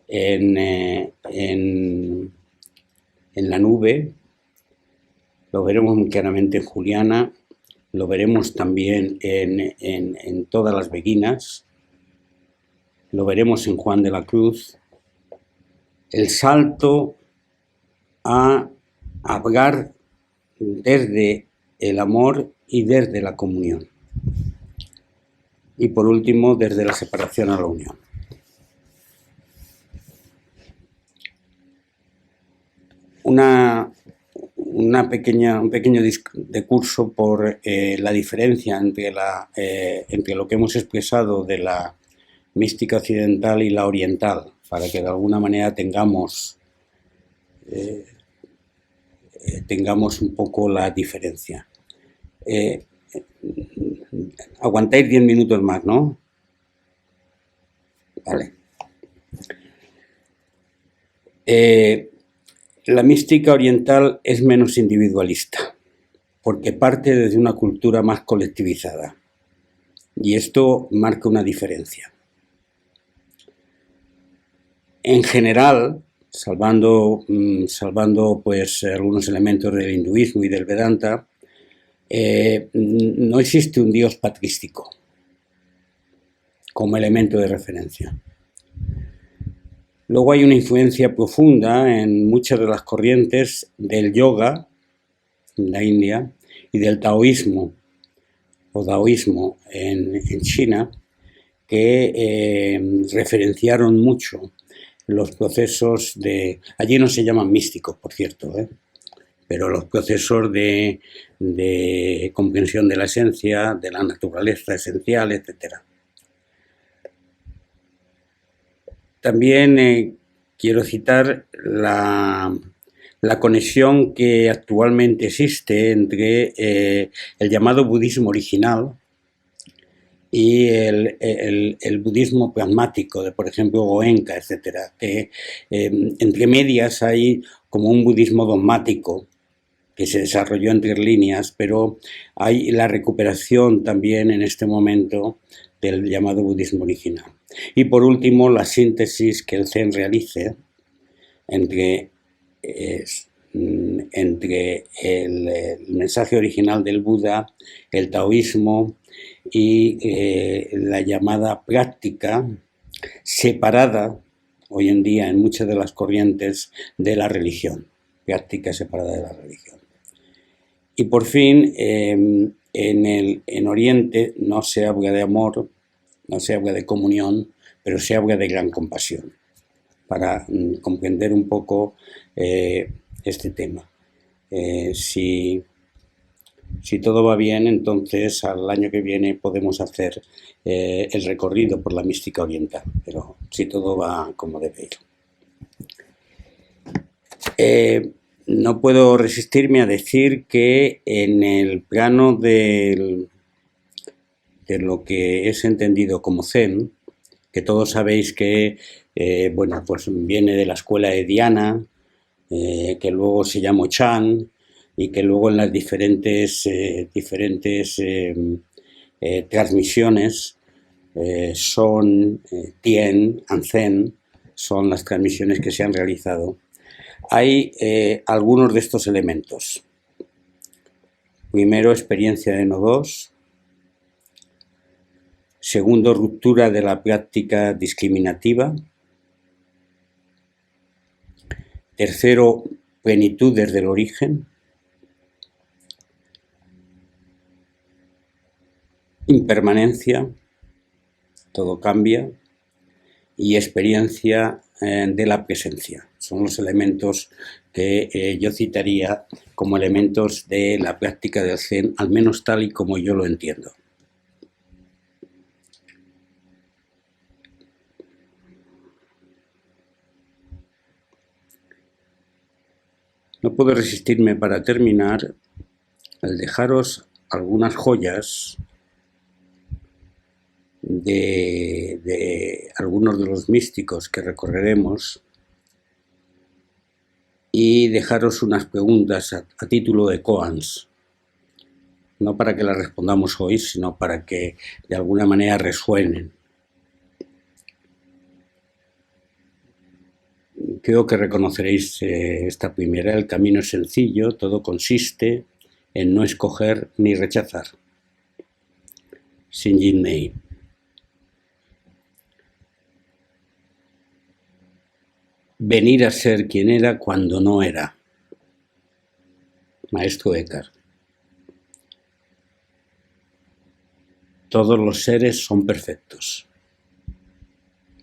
en la nube, lo veremos muy claramente en Juliana, lo veremos también en todas las beguinas, lo veremos en Juan de la Cruz. El salto a hablar desde el amor y desde la comunión. Y por último, desde la separación a la unión. Un pequeño discurso por la diferencia entre lo que hemos expresado de la mística occidental y la oriental, para que de alguna manera tengamos un poco la diferencia. Aguantáis 10 minutos más, ¿no? Vale. La mística oriental es menos individualista, porque parte desde una cultura más colectivizada. Y esto marca una diferencia. En general, salvando pues algunos elementos del hinduismo y del Vedanta, no existe un dios patrístico como elemento de referencia. Luego hay una influencia profunda en muchas de las corrientes del yoga en la India y del taoísmo o daoísmo en China, que referenciaron mucho los procesos de... Allí no se llaman místicos, por cierto, pero los procesos de comprensión de la esencia, de la naturaleza esencial, etc. También quiero citar la conexión que actualmente existe entre el llamado budismo original y el budismo pragmático de, por ejemplo, Goenka, etcétera, que entre medias hay como un budismo dogmático que se desarrolló entre líneas, pero hay la recuperación también en este momento del llamado budismo original. Y por último, la síntesis que el Zen realice entre el mensaje original del Buda, el taoísmo y la llamada práctica separada hoy en día en muchas de las corrientes de la religión, práctica separada de la religión. Y por fin, en Oriente no se habla de amor, no se habla de comunión, pero se habla de gran compasión, para comprender un poco este tema. Si todo va bien, entonces al año que viene podemos hacer el recorrido por la mística oriental, pero si todo va como debe ir. No puedo resistirme a decir que en el plano de lo que es entendido como Zen, que todos sabéis que pues viene de la escuela de Diana, que luego se llamó Chan, y que luego en las diferentes transmisiones son Tien, Zen, son las transmisiones que se han realizado. Hay algunos de estos elementos. Primero, experiencia de no-dos. Segundo, ruptura de la práctica discriminativa. Tercero, plenitud desde el origen. Impermanencia, todo cambia. Y experiencia de la presencia. Son los elementos que yo citaría como elementos de la práctica del Zen, al menos tal y como yo lo entiendo. No puedo resistirme para terminar al dejaros algunas joyas de algunos de los místicos que recorreremos y dejaros unas preguntas a título de koans, no para que las respondamos hoy, sino para que de alguna manera resuenen. Creo que reconoceréis esta primera. El camino es sencillo, todo consiste en no escoger ni rechazar. Shinjin Mei. Venir a ser quien era cuando no era. Maestro Eckhart. Todos los seres son perfectos.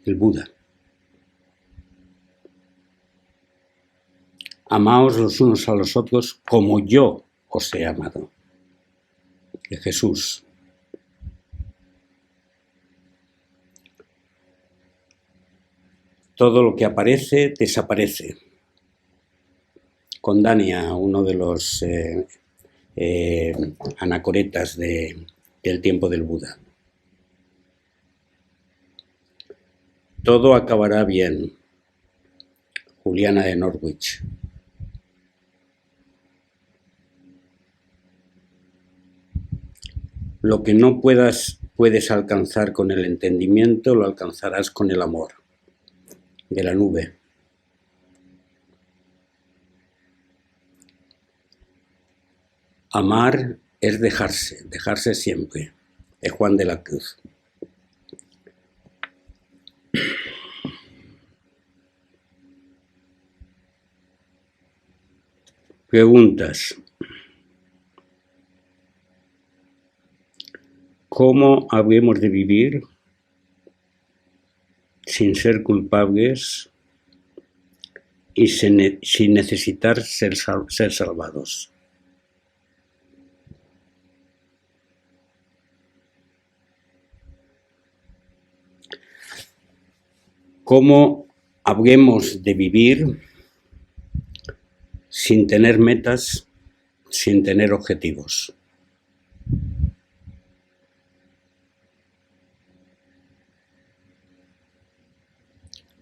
El Buda. Amaos los unos a los otros como yo os he amado. El Jesús. todo lo que aparece desaparece. Con Dania, uno de los anacoretas del tiempo del Buda. Todo acabará bien. Juliana de Norwich. Lo que no puedes alcanzar con el entendimiento, lo alcanzarás con el amor. De la Nube. Amar es dejarse siempre. De Juan de la Cruz. Preguntas. ¿Cómo habemos de vivir sin ser culpables y sin necesitar ser salvados? ¿Cómo habemos de vivir sin tener metas, sin tener objetivos?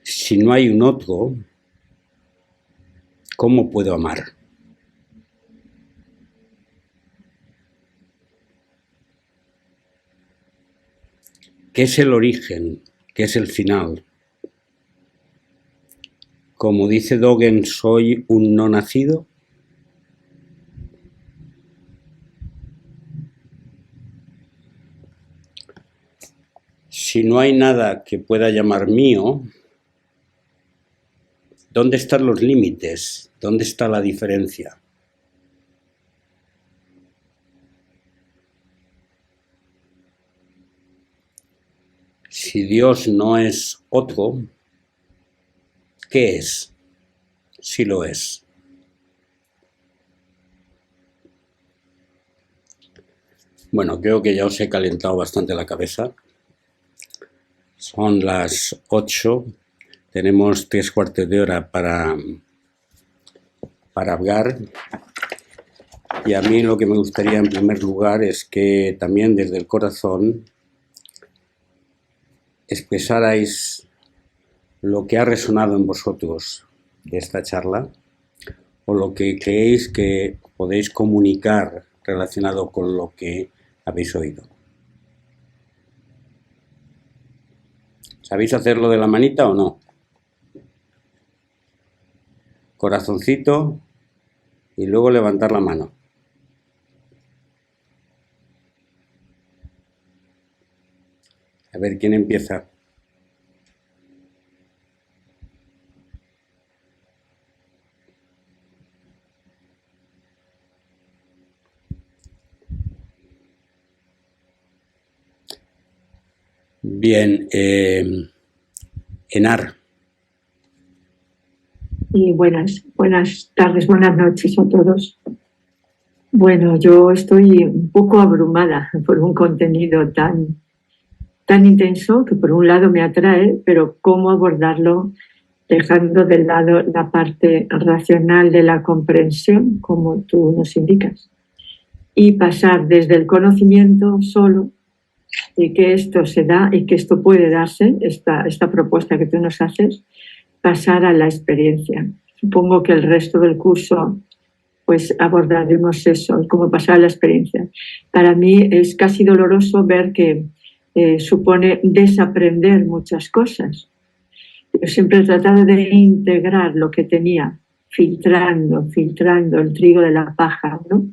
Si no hay un otro, ¿cómo puedo amar? ¿Qué es el origen? ¿Qué es el final? Como dice Dogen, ¿soy un no nacido? Si no hay nada que pueda llamar mío, ¿dónde están los límites? ¿Dónde está la diferencia? Si Dios no es otro, ¿qué es? Si lo es. Bueno, creo que ya os he calentado bastante la cabeza. Son las 8. Tenemos 3/4 de hora para hablar. Y a mí lo que me gustaría en primer lugar es que también desde el corazón expresarais lo que ha resonado en vosotros de esta charla o lo que creéis que podéis comunicar relacionado con lo que habéis oído. ¿Sabéis hacerlo de la manita o no? Corazoncito y luego levantar la mano. A ver, ¿quién empieza? Bien, Enar. Y buenas tardes, buenas noches a todos. Bueno, yo estoy un poco abrumada por un contenido tan intenso que por un lado me atrae, pero cómo abordarlo dejando de lado la parte racional de la comprensión, como tú nos indicas, y pasar desde el conocimiento solo y que esto se da y que esto puede darse, esta propuesta que tú nos haces, pasar a la experiencia. Supongo que el resto del curso pues abordaremos eso, cómo pasar a la experiencia. Para mí es casi doloroso ver que supone desaprender muchas cosas. Yo siempre he tratado de integrar lo que tenía, filtrando el trigo de la paja, ¿no?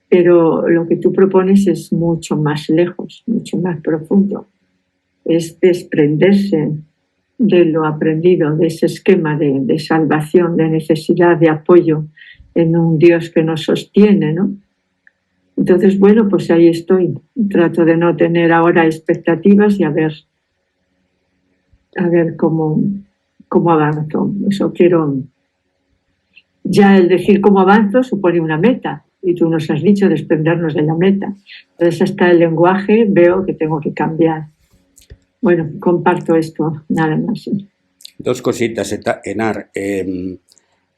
Pero lo que tú propones es mucho más lejos, mucho más profundo. Es desprenderse de lo aprendido, de ese esquema de salvación, de necesidad de apoyo en un Dios que nos sostiene, ¿no? Entonces, bueno, pues ahí estoy. Trato de no tener ahora expectativas y a ver cómo avanzo. Eso quiero. Ya el decir cómo avanzo supone una meta. Y tú nos has dicho desprendernos de la meta. Entonces, hasta el lenguaje veo que tengo que cambiar. Bueno, comparto esto, nada más. Dos cositas, Enar.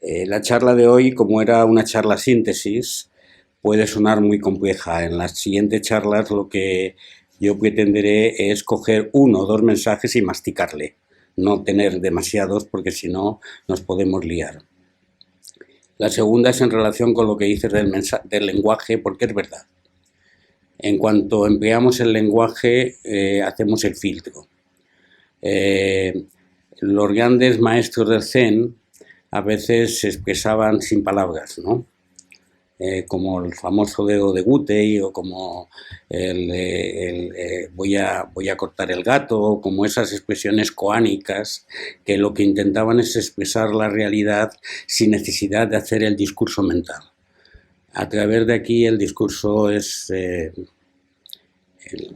La charla de hoy, como era una charla síntesis, puede sonar muy compleja. En las siguientes charlas lo que yo pretenderé es coger uno o dos mensajes y masticarle, no tener demasiados porque si no nos podemos liar. La segunda es en relación con lo que dices del lenguaje, porque es verdad. En cuanto empleamos el lenguaje, hacemos el filtro. Los grandes maestros del Zen a veces se expresaban sin palabras, ¿no? Como el famoso dedo de Gutei o como voy a cortar el gato, o como esas expresiones koánicas que lo que intentaban es expresar la realidad sin necesidad de hacer el discurso mental. A través de aquí el discurso es de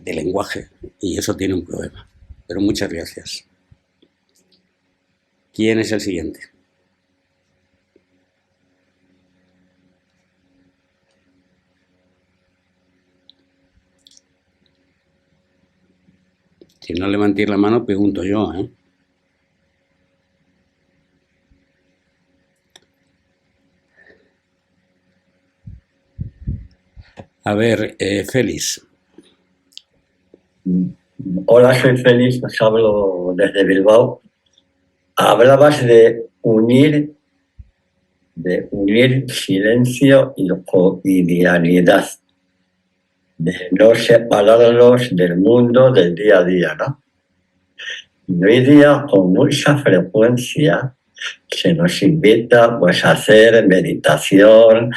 lenguaje y eso tiene un problema. Pero muchas gracias. ¿Quién es el siguiente? Si no levantéis la mano, pregunto yo, ¿eh? A ver, Félix. Hola, soy Félix, os hablo desde Bilbao. Hablabas de unir silencio y cotidianidad, de no separarlos del mundo del día a día, ¿no? Y hoy día, con mucha frecuencia, se nos invita pues, a hacer meditación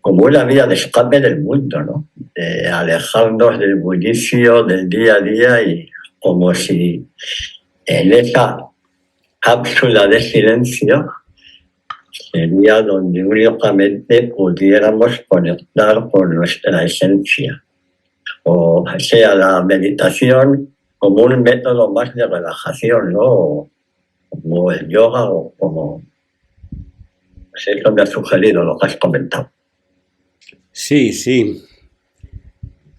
como una vía de escape del mundo, ¿no? De alejarnos del bullicio del día a día y como si en esa cápsula de silencio sería donde únicamente pudiéramos conectar con nuestra esencia. O sea, la meditación como un método más de relajación, ¿no? Como el yoga o como... Pues eso me ha sugerido lo que has comentado. Sí, sí.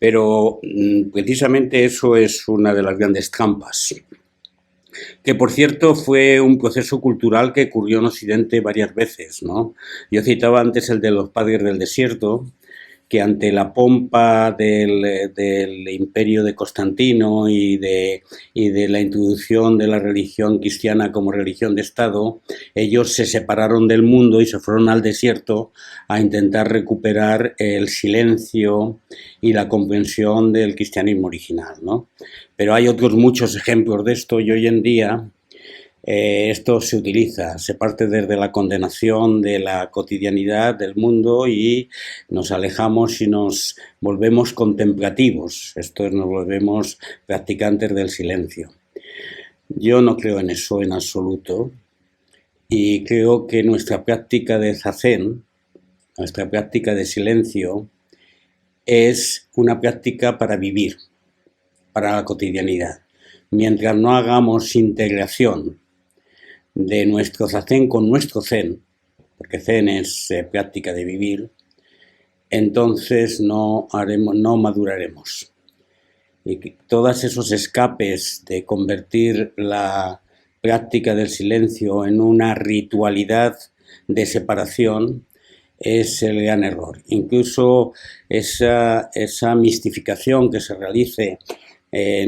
Pero precisamente eso es una de las grandes trampas. Que por cierto fue un proceso cultural que ocurrió en Occidente varias veces, ¿no? Yo citaba antes el de los padres del desierto, que ante la pompa del imperio de Constantino y de la introducción de la religión cristiana como religión de Estado, ellos se separaron del mundo y se fueron al desierto a intentar recuperar el silencio y la comprensión del cristianismo original, ¿no? Pero hay otros muchos ejemplos de esto y hoy en día esto se utiliza, se parte desde la condenación de la cotidianidad del mundo y nos alejamos y nos volvemos contemplativos, esto es, nos volvemos practicantes del silencio. Yo no creo en eso en absoluto y creo que nuestra práctica de zazen, nuestra práctica de silencio, es una práctica para vivir, para la cotidianidad. Mientras no hagamos integración de nuestro zazen con nuestro zen, porque zen es práctica de vivir, entonces no maduraremos. Y todos esos escapes de convertir la práctica del silencio en una ritualidad de separación es el gran error. Incluso esa mistificación que se realice,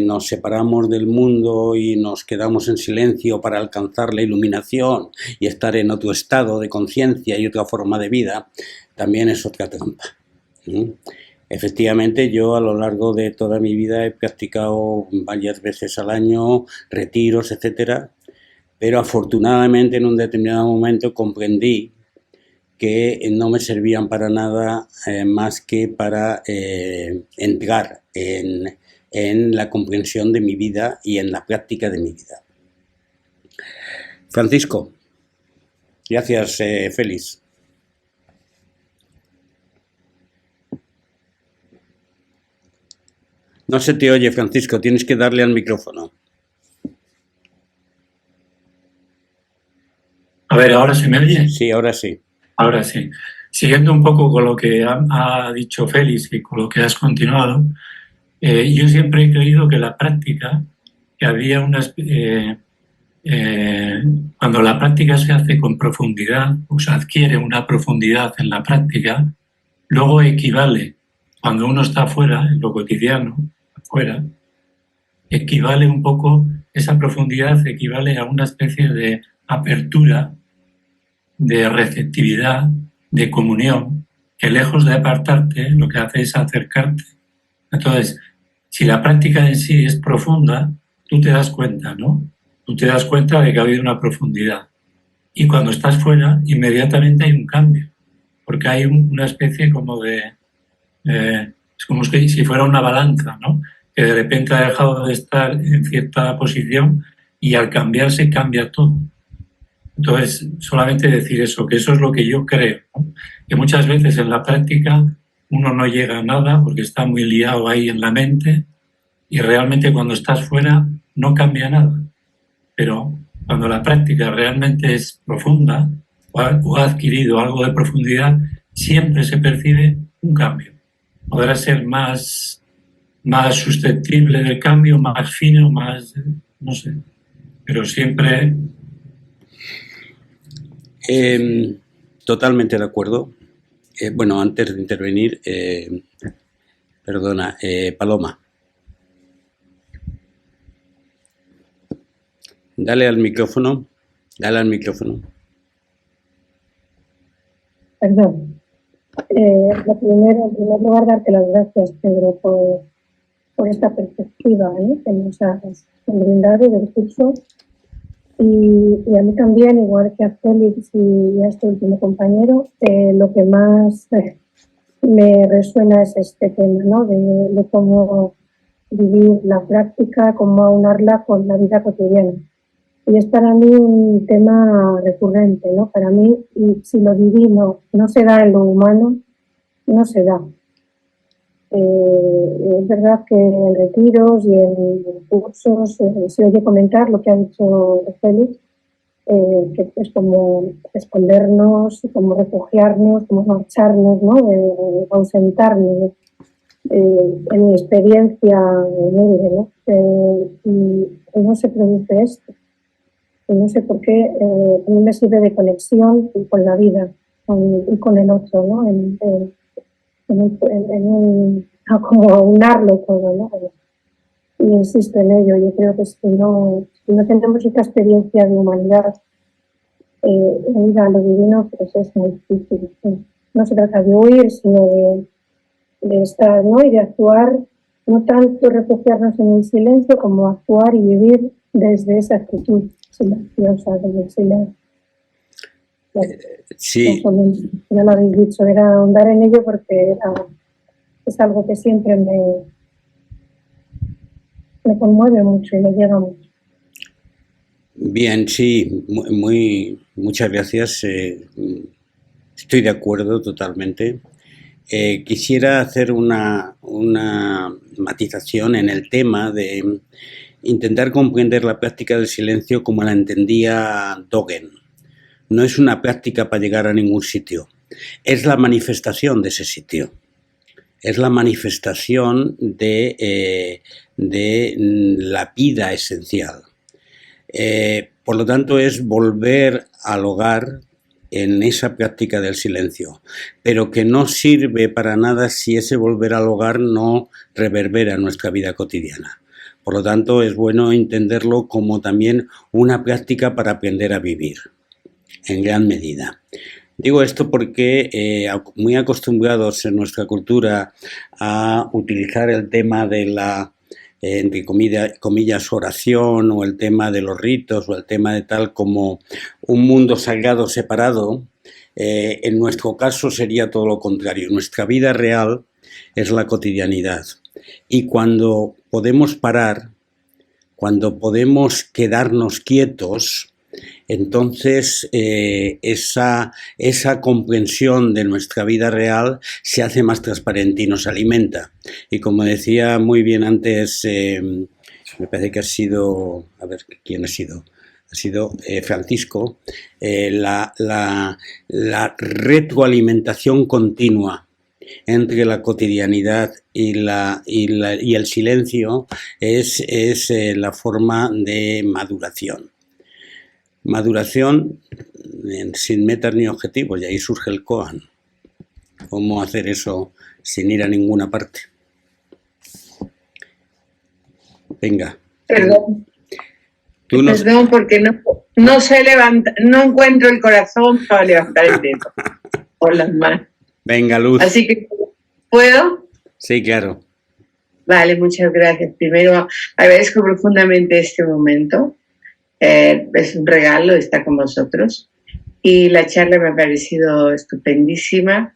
nos separamos del mundo y nos quedamos en silencio para alcanzar la iluminación y estar en otro estado de conciencia y otra forma de vida, también es otra trampa. Efectivamente, yo a lo largo de toda mi vida he practicado varias veces al año retiros, etcétera, pero afortunadamente en un determinado momento comprendí que no me servían para nada más que para entrar en la comprensión de mi vida y en la práctica de mi vida. Francisco. Gracias, Félix. No se te oye, Francisco, tienes que darle al micrófono. A ver, ¿ahora se me oye? Sí, ahora sí. Ahora sí. Siguiendo un poco con lo que ha dicho Félix y con lo que has continuado, yo siempre he creído que la práctica, que había cuando la práctica se hace con profundidad, o se adquiere una profundidad en la práctica, luego equivale, cuando uno está afuera, en lo cotidiano, afuera, equivale un poco, esa profundidad equivale a una especie de apertura, de receptividad, de comunión, que lejos de apartarte, lo que hace es acercarte. Entonces, si la práctica en sí es profunda, tú te das cuenta, ¿no? Tú te das cuenta de que ha habido una profundidad. Y cuando estás fuera, inmediatamente hay un cambio, porque hay una especie como de... es como si fuera una balanza, ¿no? Que de repente ha dejado de estar en cierta posición y al cambiarse cambia todo. Entonces, solamente decir eso, que eso es lo que yo creo, ¿no? Que muchas veces en la práctica uno no llega a nada porque está muy liado ahí en la mente y realmente cuando estás fuera no cambia nada. Pero cuando la práctica realmente es profunda o ha adquirido algo de profundidad, siempre se percibe un cambio. Podrá ser más susceptible del cambio, más fino, más, no sé, pero siempre... Totalmente de acuerdo. Bueno, antes de intervenir, perdona, Paloma. Dale al micrófono. Perdón. En primer lugar, darte las gracias, Pedro, por esta perspectiva, ¿eh?, que nos has brindado del curso. Y a mí también, igual que a Félix y a este último compañero, lo que más me resuena es este tema, ¿no?, de cómo vivir la práctica, cómo aunarla con la vida cotidiana. Y es para mí un tema recurrente, ¿no? Para mí, si lo divino no se da en lo humano, no se da. Es verdad que en retiros y en cursos se oye comentar lo que ha dicho Félix, que es como escondernos, como refugiarnos, como marcharnos, ¿no?, ausentarnos. En mi experiencia humilde, ¿no? Y no se produce esto. Y no sé por qué, a mí me sirve de conexión con la vida y con el otro, ¿no? Como aunarlo todo, ¿no? Y insisto en ello. Yo creo que si no tenemos esta experiencia de humanidad unida a lo divino, pues es muy difícil. No se trata de huir, sino de estar, ¿no?, y de actuar, no tanto refugiarnos en el silencio como actuar y vivir desde esa actitud silenciosa del silencio. Sí. Ya lo habéis dicho, era ahondar en ello porque es algo que siempre me conmueve mucho y me llega mucho. Bien, sí, muchas gracias. Estoy de acuerdo totalmente. Quisiera hacer una matización en el tema de intentar comprender la práctica del silencio como la entendía Dogen. No es una práctica para llegar a ningún sitio, es la manifestación de ese sitio. Es la manifestación de la vida esencial. Por lo tanto, es volver al hogar en esa práctica del silencio, pero que no sirve para nada si ese volver al hogar no reverbera en nuestra vida cotidiana. Por lo tanto, es bueno entenderlo como también una práctica para aprender a vivir, en gran medida. Digo esto porque muy acostumbrados en nuestra cultura a utilizar el tema de la, entre comillas, oración, o el tema de los ritos, o el tema de tal como un mundo sagrado separado, en nuestro caso sería todo lo contrario. Nuestra vida real es la cotidianidad. Y cuando podemos parar, cuando podemos quedarnos quietos, entonces esa comprensión de nuestra vida real se hace más transparente y nos alimenta. Y como decía muy bien antes, me parece que ha sido, a ver, ¿quién ha sido? Ha sido Francisco, la retroalimentación continua entre la cotidianidad y el silencio es la forma de maduración. Maduración sin metas ni objetivos, y ahí surge el koan. ¿Cómo hacer eso sin ir a ninguna parte? Venga. Perdón. Tú nos... Perdón, porque no sé levantar, no encuentro el corazón para levantar el dedo o las manos. Venga, Luz. Así que, ¿puedo? Sí, claro. Vale, muchas gracias. Primero, agradezco profundamente este momento. Es un regalo estar con vosotros. Y la charla me ha parecido estupendísima.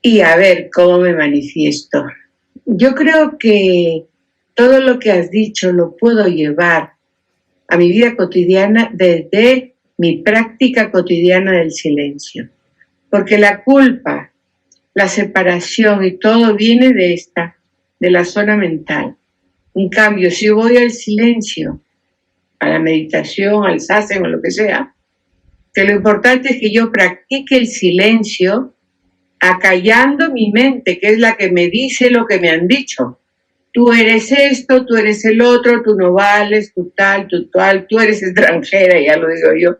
Y a ver cómo me manifiesto. Yo creo que todo lo que has dicho lo puedo llevar a mi vida cotidiana desde mi práctica cotidiana del silencio. Porque la culpa, la separación y todo viene de la zona mental. En cambio, si yo voy al silencio, a la meditación, al sasen o lo que sea, que lo importante es que yo practique el silencio acallando mi mente, que es la que me dice lo que me han dicho. Tú eres esto, tú eres el otro, tú no vales, tú tal, tú eres extranjera, ya lo digo yo.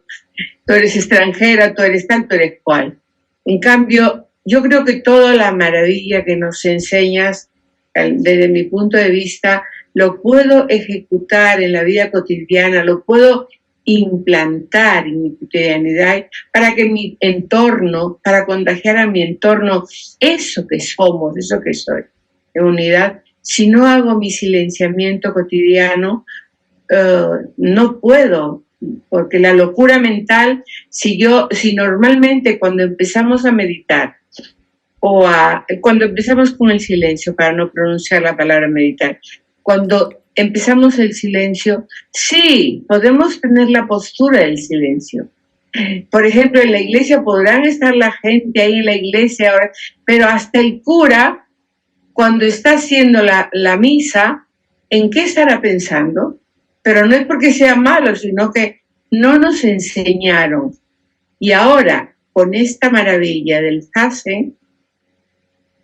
Tú eres extranjera, tú eres tal, tú eres cual. En cambio, yo creo que toda la maravilla que nos enseñas, desde mi punto de vista, lo puedo ejecutar en la vida cotidiana, lo puedo implantar en mi cotidianidad para que mi entorno, para contagiar a mi entorno eso que somos, eso que soy, en unidad. Si no hago mi silenciamiento cotidiano, no puedo, porque la locura mental, si normalmente cuando empezamos a meditar cuando empezamos con el silencio, para no pronunciar la palabra meditar, cuando empezamos el silencio, sí, podemos tener la postura del silencio. Por ejemplo, en la iglesia podrán estar la gente ahí en la iglesia ahora, pero hasta el cura, cuando está haciendo la misa, ¿en qué estará pensando? Pero no es porque sea malo, sino que no nos enseñaron. Y ahora, con esta maravilla del Zazen,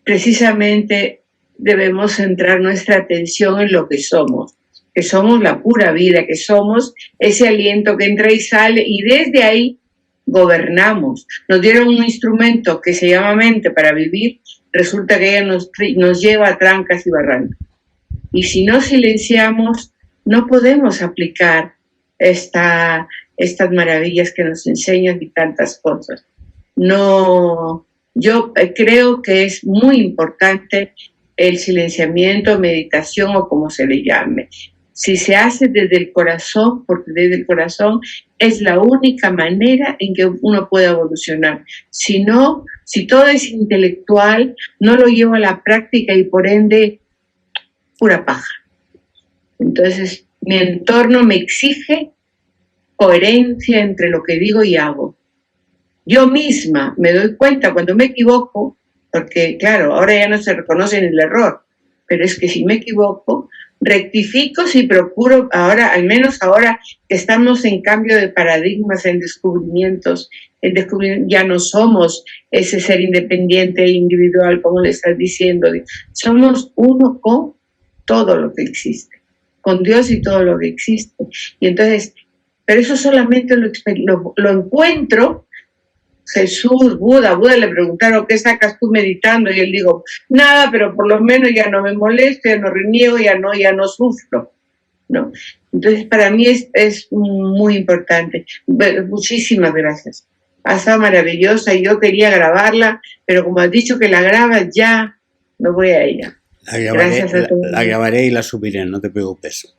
precisamente debemos centrar nuestra atención en lo que somos la pura vida, que somos ese aliento que entra y sale, y desde ahí gobernamos. Nos dieron un instrumento que se llama mente para vivir, resulta que ella nos lleva a trancas y barrancas. Y si no silenciamos, no podemos aplicar estas maravillas que nos enseñan y tantas cosas. No, yo creo que es muy importante el silenciamiento, meditación o como se le llame. Si se hace desde el corazón, porque desde el corazón es la única manera en que uno puede evolucionar. Si no, si todo es intelectual, no lo llevo a la práctica y por ende, pura paja. Entonces, mi entorno me exige coherencia entre lo que digo y hago. Yo misma me doy cuenta cuando me equivoco, porque claro, ahora ya no se reconoce el error, pero es que si me equivoco, rectifico si procuro, ahora, al menos ahora que estamos en cambio de paradigmas, en descubrimientos, ya no somos ese ser independiente e individual, como le estás diciendo, somos uno con todo lo que existe, con Dios y todo lo que existe. Y entonces, pero eso solamente lo encuentro. Jesús, Buda le preguntaron, ¿qué sacas tú meditando? Y él dijo, nada, pero por lo menos ya no me molesto, ya no reniego, ya no sufro, ¿no? Entonces, para mí es muy importante. Muchísimas gracias. Ha estado maravillosa y yo quería grabarla, pero como has dicho que la grabas, ya me voy a ella. Gracias a todos. La grabaré y la subiré, no te preocupes.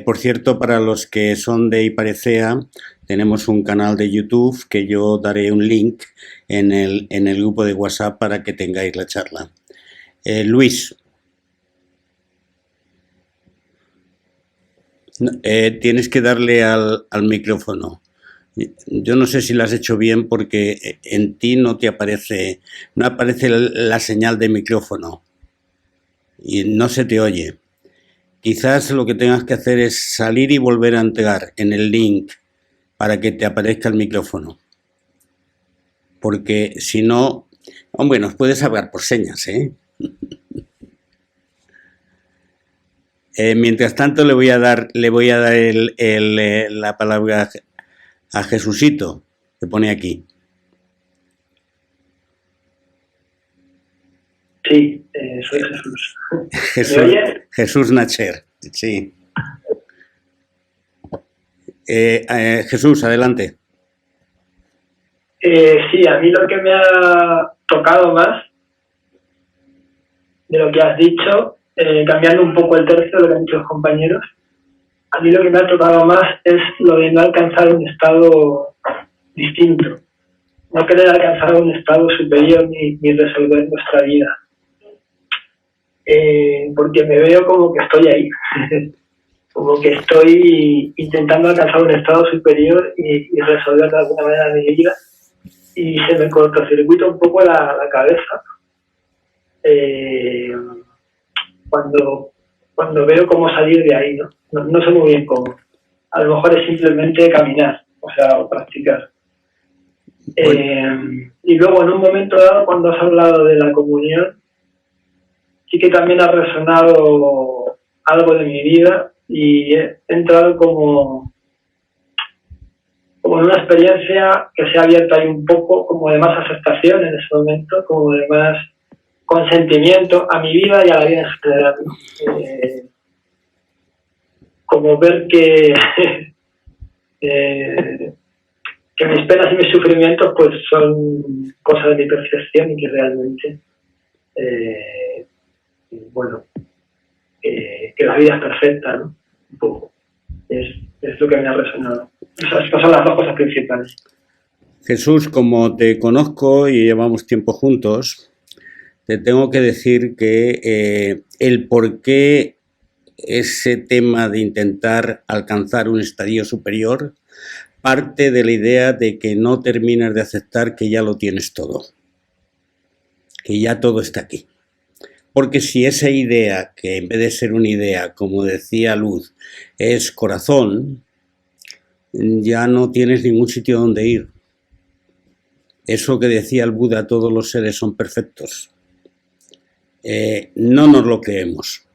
Por cierto, para los que son de Iparecea, tenemos un canal de YouTube que yo daré un link en el grupo de WhatsApp para que tengáis la charla. Luis, tienes que darle al micrófono. Yo no sé si lo has hecho bien porque en ti no aparece la señal de micrófono y no se te oye. Quizás lo que tengas que hacer es salir y volver a entrar en el link para que te aparezca el micrófono. Porque si no, hombre, nos puedes hablar por señas, ¿eh? Mientras tanto le voy a dar la palabra a Jesucito, que pone aquí. Sí, soy Jesús. ¿Me oye? Jesús Nacher, sí. Jesús, adelante. Sí, a mí lo que me ha tocado más de lo que has dicho, cambiando un poco el tercio de lo que han dicho los compañeros, a mí lo que me ha tocado más es lo de no alcanzar un estado distinto, no querer alcanzar un estado superior ni resolver nuestra vida. Porque me veo como que estoy ahí, como que estoy intentando alcanzar un estado superior y resolver de alguna manera mi vida, y se me cortocircuita un poco la cabeza cuando veo cómo salir de ahí, ¿no? No sé muy bien cómo. A lo mejor es simplemente caminar, o practicar. Y luego en un momento dado, cuando has hablado de la comunión, sí que también ha resonado algo de mi vida y he entrado como en una experiencia que se ha abierto ahí un poco, como de más aceptación en ese momento, como de más consentimiento a mi vida y a la vida en general, ¿no? Como ver que mis penas y mis sufrimientos pues son cosas de mi percepción y que realmente que la vida es perfecta, ¿no? Un poco. Es lo que me ha resonado. Esas son las dos cosas principales. Jesús, como te conozco y llevamos tiempo juntos, te tengo que decir que el por qué ese tema de intentar alcanzar un estadio superior parte de la idea de que no terminas de aceptar que ya lo tienes todo, que ya todo está aquí. Porque si esa idea, que en vez de ser una idea, como decía Luz, es corazón, ya no tienes ningún sitio donde ir. Eso que decía el Buda, todos los seres son perfectos. No nos lo creemos.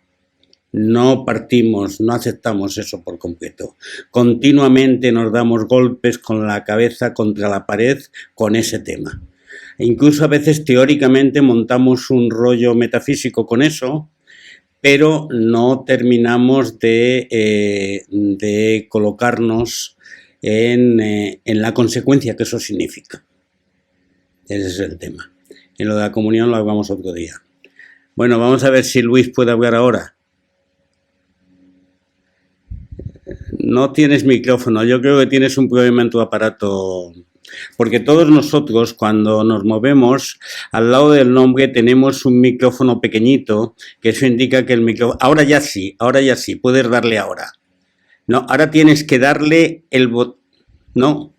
No partimos, no aceptamos eso por completo. Continuamente nos damos golpes con la cabeza contra la pared con ese tema. E incluso a veces teóricamente montamos un rollo metafísico con eso, pero no terminamos de colocarnos en la consecuencia que eso significa. Ese es el tema. En lo de la comunión lo hablamos otro día. Bueno, vamos a ver si Luis puede hablar ahora. No tienes micrófono, yo creo que tienes un problema en tu aparato. Porque todos nosotros, cuando nos movemos, al lado del nombre tenemos un micrófono pequeñito, que eso indica que el micrófono... Ahora ya sí, puedes darle ahora. No, ahora tienes que darle el botón... No.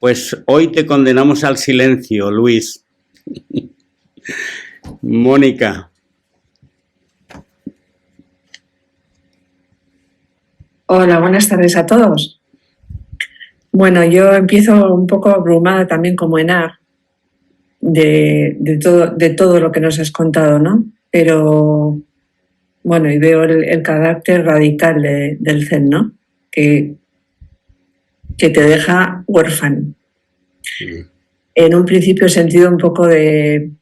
Pues hoy te condenamos al silencio, Luis. Mónica. Hola, buenas tardes a todos. Bueno, yo empiezo un poco abrumada también como Enar de todo lo que nos has contado, ¿no? Pero, bueno, y veo el carácter radical del Zen, ¿no? Que te deja huérfano. Sí. En un principio he sentido un poco de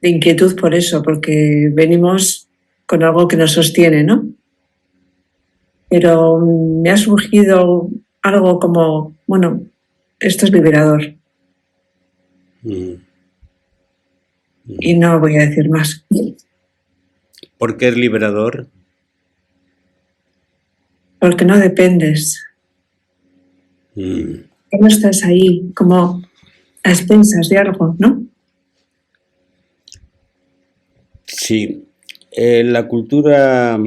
inquietud por eso, porque venimos con algo que nos sostiene, ¿no? Pero me ha surgido algo como, bueno, esto es liberador. Y no voy a decir más. ¿Por qué es liberador? Porque no dependes. No estás ahí como a expensas de algo, ¿no? Sí. La cultura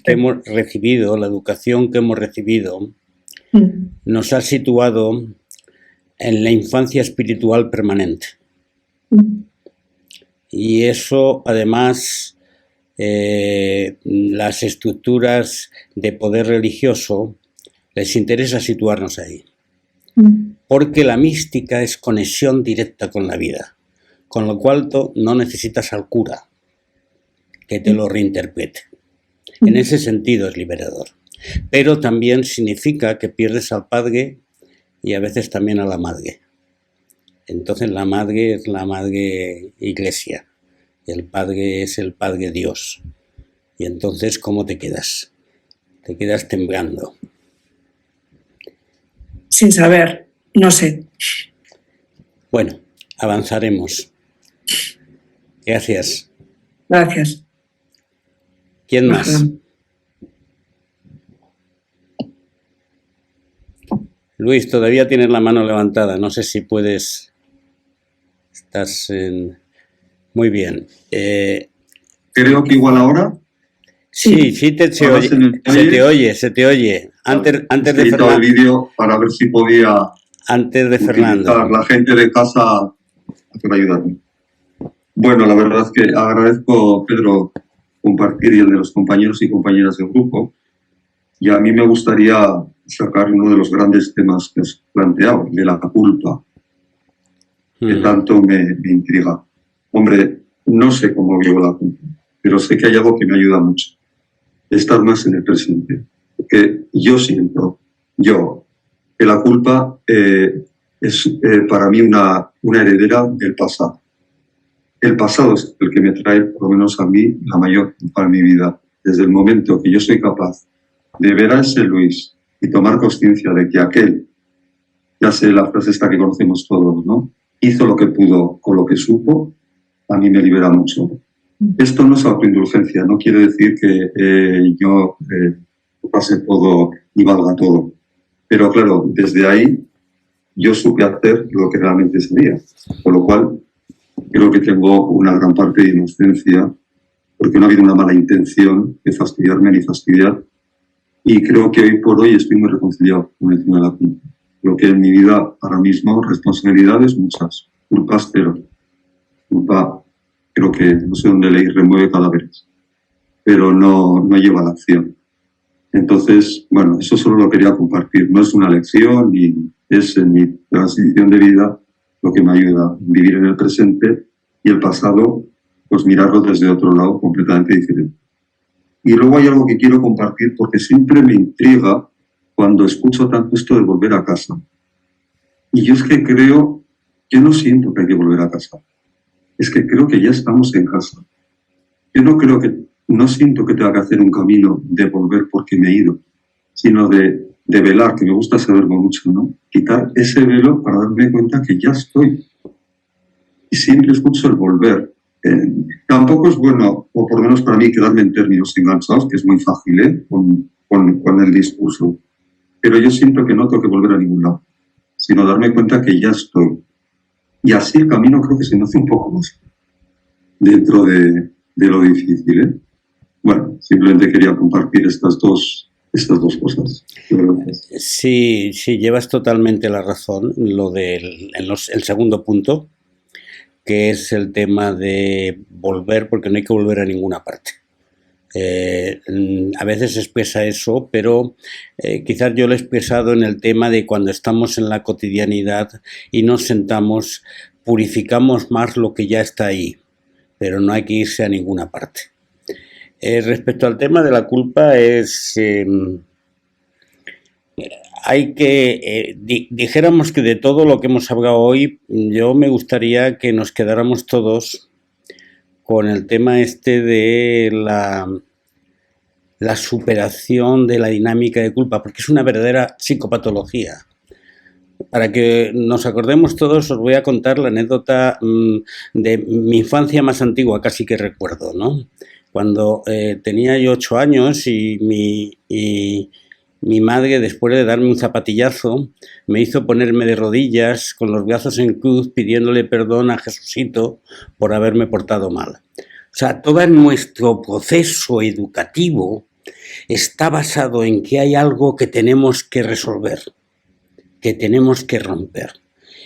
que hemos recibido, la educación que hemos recibido, nos ha situado en la infancia espiritual permanente. Y eso, además, las estructuras de poder religioso les interesa situarnos ahí. Porque la mística es conexión directa con la vida, con lo cual no necesitas al cura que te lo reinterprete. En ese sentido es liberador. Pero también significa que pierdes al padre y a veces también a la madre. Entonces la madre es la madre iglesia, el padre es el padre Dios. Y entonces, ¿cómo te quedas? Te quedas temblando. Sin saber, no sé. Bueno, avanzaremos. Gracias. Gracias. ¿Quién más? Ajá. Luis, todavía tienes la mano levantada. No sé si puedes. Estás en. Muy bien. Creo que igual ahora. Sí, se Ahora oye. Se te oye. Antes de el Fernando. vídeo para ver si podía Antes de Fernando. utilizar la gente de casa para ayudarme. Bueno, la verdad es que agradezco, Pedro, compartir y el de los compañeros y compañeras del grupo. Y a mí me gustaría sacar uno de los grandes temas que has planteado, de la culpa, que tanto me intriga. Hombre, no sé cómo vivo la culpa, pero sé que hay algo que me ayuda mucho. Estar más en el presente. Porque yo siento, que la culpa es para mí una heredera del pasado. El pasado es el que me trae, por lo menos a mí, la mayor culpa en mi vida. Desde el momento que yo soy capaz de ver a ese Luis y tomar conciencia de que aquel, ya sé la frase esta que conocemos todos, ¿no? Hizo lo que pudo con lo que supo, a mí me libera mucho. Esto no es autoindulgencia, no quiere decir que yo pase todo y valga todo. Pero claro, desde ahí yo supe hacer lo que realmente sabía. Con lo cual, creo que tengo una gran parte de inocencia, porque no ha habido una mala intención de fastidiarme ni fastidiar. Y creo que hoy por hoy estoy muy reconciliado con el tema de la culpa. Creo que en mi vida ahora mismo responsabilidades muchas, culpas cero. Culpa, creo que no sé dónde leí, remueve cadáveres, pero no lleva a la acción. Entonces, bueno, eso solo lo quería compartir. No es una lección ni es en mi transición de vida lo que me ayuda a vivir en el presente y el pasado, pues mirarlo desde otro lado completamente diferente. Y luego hay algo que quiero compartir porque siempre me intriga cuando escucho tanto esto de volver a casa. Y yo es que creo, yo no siento que hay que volver a casa. Es que creo que ya estamos en casa. Yo no siento que tenga que hacer un camino de volver porque me he ido, sino de velar, que me gusta saberlo mucho, ¿no? Quitar ese velo para darme cuenta que ya estoy. Y siempre escucho el volver. Tampoco es bueno, o por lo menos para mí, quedarme en términos enganchados, que es muy fácil, con el discurso. Pero yo siento que no tengo que volver a ningún lado, sino darme cuenta que ya estoy. Y así el camino creo que se me hace un poco más dentro de lo difícil, Bueno, simplemente quería compartir estas dos cosas. Sí, llevas totalmente la razón. Lo del el segundo punto, que es el tema de volver, porque no hay que volver a ninguna parte. A veces se expresa eso, pero quizás yo lo he expresado en el tema de cuando estamos en la cotidianidad y nos sentamos, purificamos más lo que ya está ahí, pero no hay que irse a ninguna parte. Respecto al tema de la culpa, hay que, dijéramos que de todo lo que hemos hablado hoy, yo me gustaría que nos quedáramos todos con el tema de la superación de la dinámica de culpa, porque es una verdadera psicopatología. Para que nos acordemos todos, os voy a contar la anécdota de mi infancia más antigua, casi que recuerdo, ¿no? Cuando tenía yo 8 años y mi madre, después de darme un zapatillazo, me hizo ponerme de rodillas con los brazos en cruz pidiéndole perdón a Jesucito por haberme portado mal. O sea, todo nuestro proceso educativo está basado en que hay algo que tenemos que resolver, que tenemos que romper.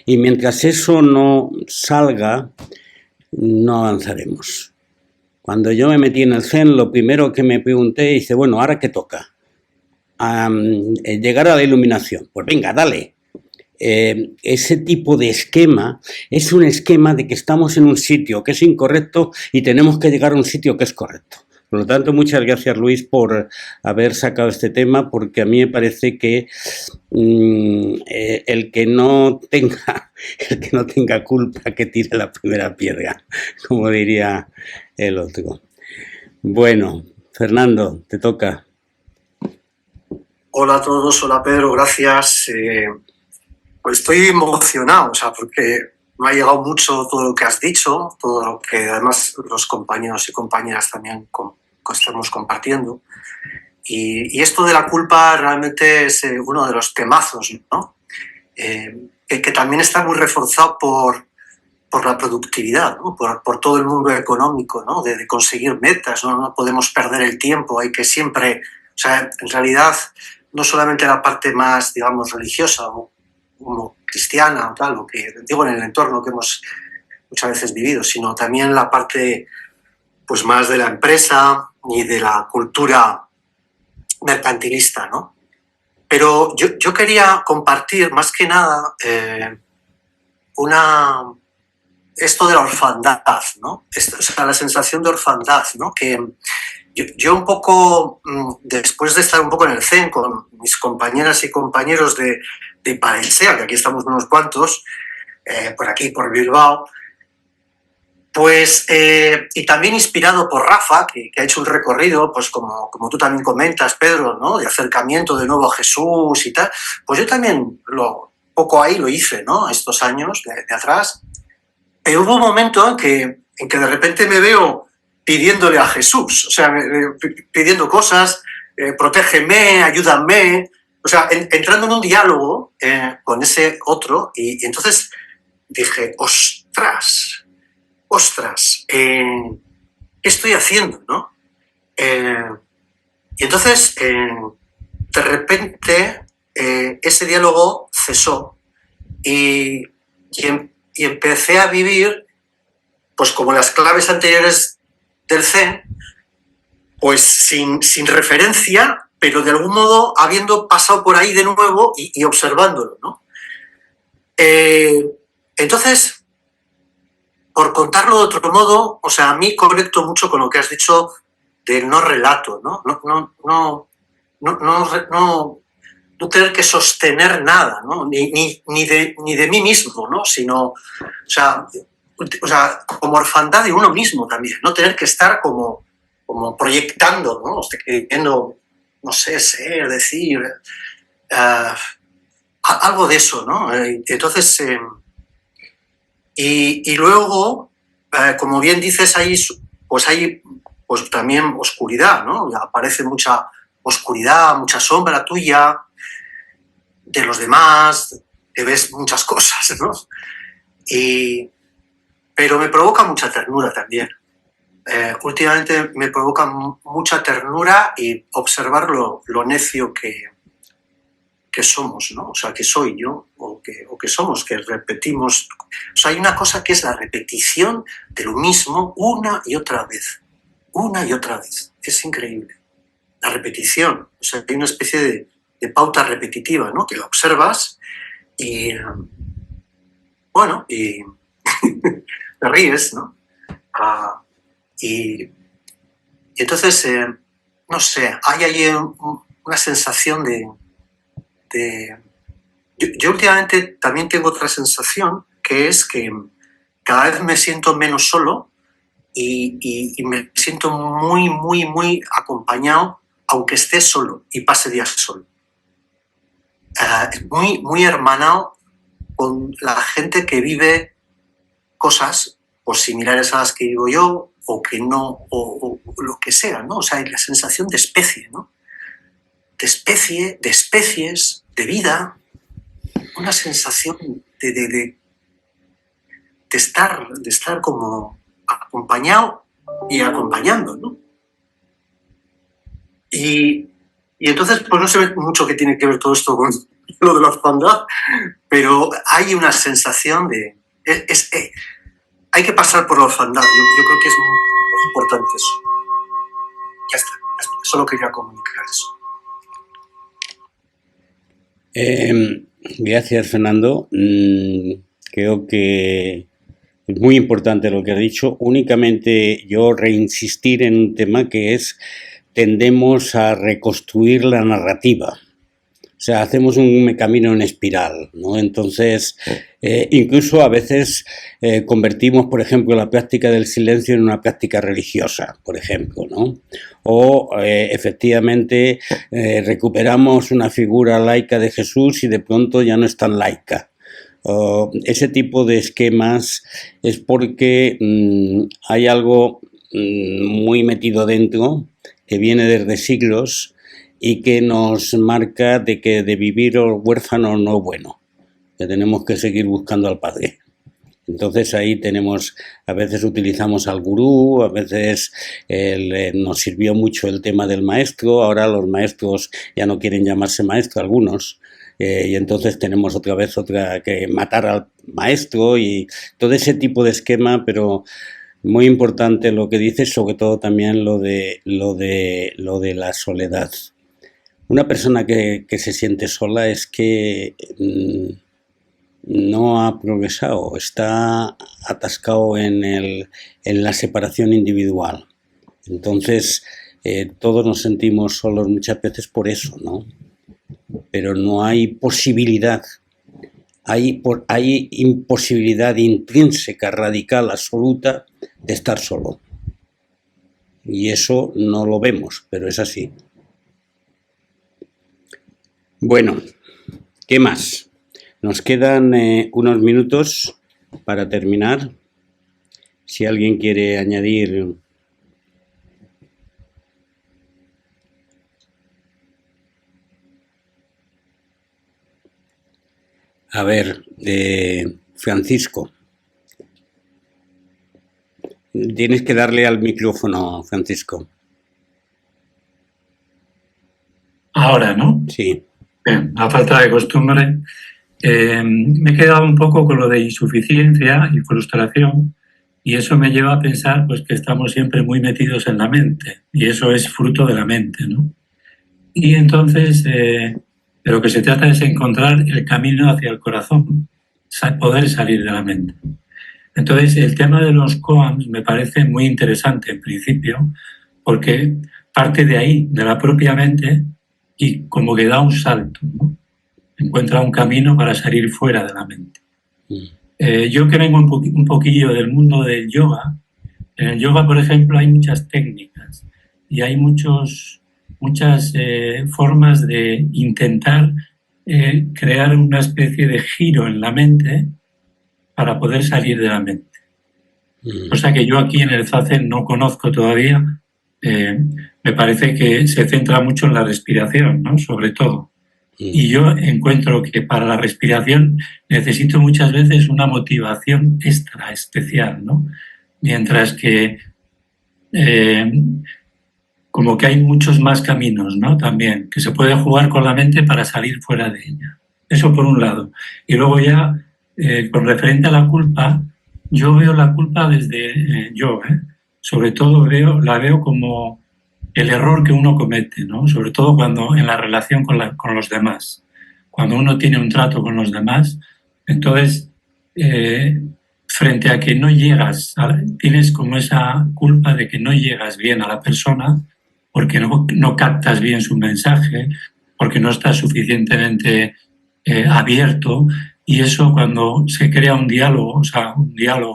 Y mientras eso no salga, no avanzaremos. Cuando yo me metí en el Zen, lo primero que me pregunté, dice, bueno, ¿ahora qué toca? Llegar a la iluminación. Pues venga, dale. Ese tipo de esquema es un esquema de que estamos en un sitio que es incorrecto y tenemos que llegar a un sitio que es correcto. Por lo tanto, muchas gracias, Luis, por haber sacado este tema, porque a mí me parece que el que no tenga culpa, que tire la primera piedra, como diría el otro. Bueno, Fernando, te toca. Hola a todos, hola Pedro, gracias. Pues estoy emocionado, o sea, porque me ha llegado mucho todo lo que has dicho, todo lo que además los compañeros y compañeras también estamos compartiendo. Y esto de la culpa realmente es uno de los temazos, ¿no? Que también está muy reforzado por la productividad, ¿no? por todo el mundo económico, ¿no? De conseguir metas, ¿no? No podemos perder el tiempo, hay que siempre, o sea, en realidad no solamente la parte más, digamos, religiosa o como cristiana o tal, o que digo en el entorno que hemos muchas veces vivido, sino también la parte pues más de la empresa y de la cultura mercantilista, ¿no? Pero yo quería compartir más que nada esto de la orfandad, ¿no? O sea, la sensación de orfandad, ¿no? Que yo un poco, después de estar un poco en el Zen con mis compañeras y compañeros de Paesea, que aquí estamos unos cuantos, por aquí, por Bilbao, pues, y también inspirado por Rafa, que ha hecho un recorrido, pues como tú también comentas, Pedro, ¿no? De acercamiento de nuevo a Jesús y tal, pues yo también poco ahí lo hice, ¿no? Estos años de atrás. Pero hubo un momento en que de repente me veo pidiéndole a Jesús, o sea, pidiendo cosas, protégeme, ayúdame, o sea, entrando en un diálogo con ese otro, y entonces dije, ostras, ¿qué estoy haciendo, no? Y entonces, de repente, ese diálogo cesó y empecé a vivir, pues como las claves anteriores del Zen, pues sin referencia, pero de algún modo habiendo pasado por ahí de nuevo y observándolo, ¿no? Entonces, por contarlo de otro modo, o sea, a mí conecto mucho con lo que has dicho del no relato, ¿no? No tener que sostener nada, ¿no? ni de mí mismo, ¿no? Sino, o sea, como orfandad de uno mismo también, no tener que estar como proyectando, ¿no? Queriendo, no sé, ser, decir, algo de eso, ¿no? Entonces, y luego, como bien dices, hay pues también oscuridad, ¿no? Aparece mucha oscuridad, mucha sombra tuya, de los demás, que ves muchas cosas, ¿no? Pero me provoca mucha ternura también. Últimamente me provoca mucha ternura y observar lo necio que somos, ¿no? O sea, que soy yo o que somos, que repetimos. O sea, hay una cosa que es la repetición de lo mismo una y otra vez. Una y otra vez. Es increíble. La repetición. O sea, hay una especie de pauta repetitiva, ¿no? Que la observas y, bueno, y te ríes, ¿no? Y entonces, no sé, hay ahí una sensación de... Yo últimamente también tengo otra sensación, que es que cada vez me siento menos solo y me siento muy, muy, muy acompañado, aunque esté solo y pase días solo. Muy, muy hermanado con la gente que vive cosas pues, similares a las que vivo yo o que no, o lo que sea, ¿no? O sea, hay la sensación de especie, ¿no? De especie, de especies, de vida, una sensación de estar como acompañado y acompañando, ¿no? Y entonces, pues no sé mucho qué tiene que ver todo esto con lo de la orfandad, pero hay una sensación de... hay que pasar por la orfandad, yo creo que es muy importante eso. Ya está, solo quería comunicar eso. Gracias, Fernando. Creo que Es muy importante lo que ha dicho. Únicamente yo reinsistir en un tema que es, tendemos a reconstruir la narrativa. O sea, hacemos un camino en espiral, ¿no? Entonces, incluso a veces convertimos, por ejemplo, la práctica del silencio en una práctica religiosa, por ejemplo, ¿no? O efectivamente recuperamos una figura laica de Jesús y de pronto ya no es tan laica. Ese tipo de esquemas es porque hay algo muy metido dentro que viene desde siglos y que nos marca de que de vivir huérfano no es bueno, que tenemos que seguir buscando al Padre. Entonces ahí tenemos, a veces utilizamos al gurú, a veces nos sirvió mucho el tema del maestro, ahora los maestros ya no quieren llamarse maestro algunos, y entonces tenemos otra vez que matar al maestro y todo ese tipo de esquema, pero muy importante lo que dices, sobre todo también lo de la soledad. Una persona que se siente sola es que no ha progresado, está atascado en la separación individual. Entonces, todos nos sentimos solos muchas veces por eso, ¿no? Pero no hay posibilidad, hay imposibilidad intrínseca, radical, absoluta de estar solo. Y eso no lo vemos, pero es así. Bueno, ¿qué más? Nos quedan unos minutos para terminar. Si alguien quiere añadir. A ver, Francisco. Tienes que darle al micrófono, Francisco. Ahora, ¿no? Sí. Bien, a falta de costumbre. Me he quedado un poco con lo de insuficiencia y frustración, y eso me lleva a pensar pues que estamos siempre muy metidos en la mente, y eso es fruto de la mente, ¿no? Y entonces, de lo que se trata es encontrar el camino hacia el corazón, poder salir de la mente. Entonces, el tema de los koans me parece muy interesante en principio, porque parte de ahí, de la propia mente, y como que da un salto, ¿no? Encuentra un camino para salir fuera de la mente. Yo que vengo un poquillo del mundo del yoga, en el yoga, por ejemplo, hay muchas técnicas y hay muchas formas de intentar crear una especie de giro en la mente para poder salir de la mente. Cosa que yo aquí en el Zazen no conozco todavía. Me parece que se centra mucho en la respiración, ¿no? Sobre todo. Y yo encuentro que para la respiración necesito muchas veces una motivación extra, especial, ¿no? Mientras que como que hay muchos más caminos, ¿no? También, que se puede jugar con la mente para salir fuera de ella. Eso por un lado. Y luego ya, con referente a la culpa, yo veo la culpa desde sobre todo la veo como el error que uno comete, ¿no? Sobre todo cuando en la relación con los demás. Cuando uno tiene un trato con los demás, entonces, frente a que no llegas, tienes como esa culpa de que no llegas bien a la persona porque no captas bien su mensaje, porque no estás suficientemente abierto, y eso cuando se crea un diálogo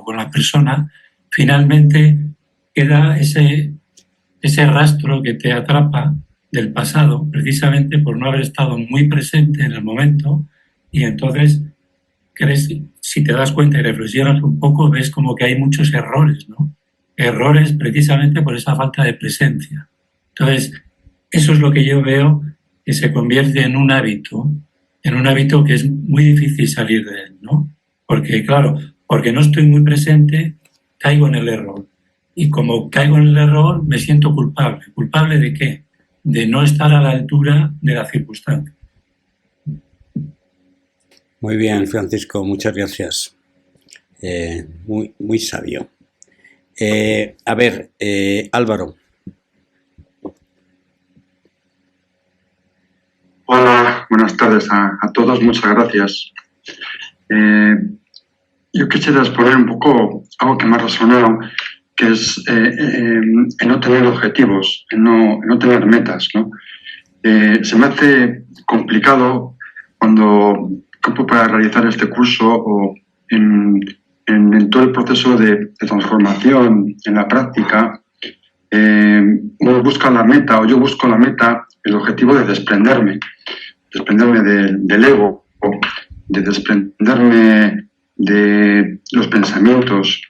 con la persona, finalmente queda ese rastro que te atrapa del pasado, precisamente por no haber estado muy presente en el momento, y entonces si te das cuenta y reflexionas un poco, ves como que hay muchos errores, ¿no? Errores precisamente por esa falta de presencia. Entonces, eso es lo que yo veo que se convierte en un hábito que es muy difícil salir de él, ¿no? Porque, claro, porque no estoy muy presente, caigo en el error. Y como caigo en el error, me siento culpable. ¿Culpable de qué? De no estar a la altura de la circunstancia. Muy bien, Francisco, muchas gracias. Muy, muy sabio. A ver, Álvaro. Hola, buenas tardes a todos, muchas gracias. yo quisiera exponer un poco algo que me ha resonado, que es el no tener objetivos, el no tener metas, ¿no? Se me hace complicado cuando para realizar este curso o en todo el proceso de transformación en la práctica, uno busca la meta, o yo busco la meta, el objetivo de desprenderme del ego, de desprenderme de los pensamientos,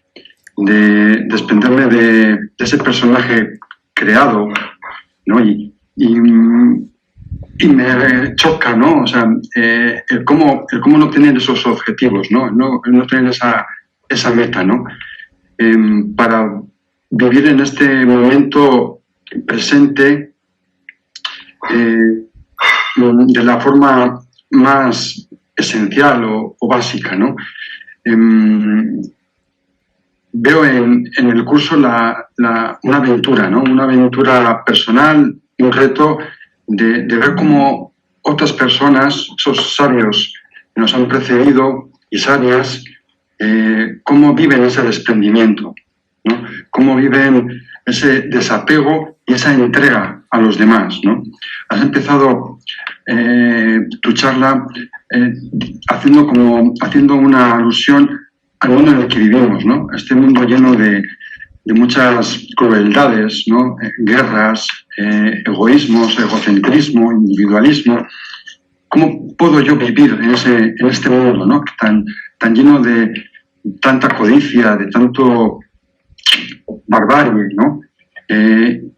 de desprenderme de ese personaje creado, ¿no? Y me choca, ¿no? O sea, el cómo no tener esos objetivos, ¿no? No tener esa meta, ¿no? Para vivir en este momento presente de la forma más esencial o básica, ¿no? Veo en el curso una aventura, ¿no? Una aventura personal, un reto de ver cómo otras personas, esos sabios que nos han precedido y sabias, cómo viven ese desprendimiento, ¿no? Cómo viven ese desapego y esa entrega a los demás, ¿no? Has empezado tu charla haciendo una alusión al mundo en el que vivimos, ¿no? Este mundo lleno de muchas crueldades, ¿no? Guerras, egoísmos, egocentrismo, individualismo. ¿Cómo puedo yo vivir en este mundo, ¿no? tan lleno de tanta codicia, de tanto barbarie, ¿no?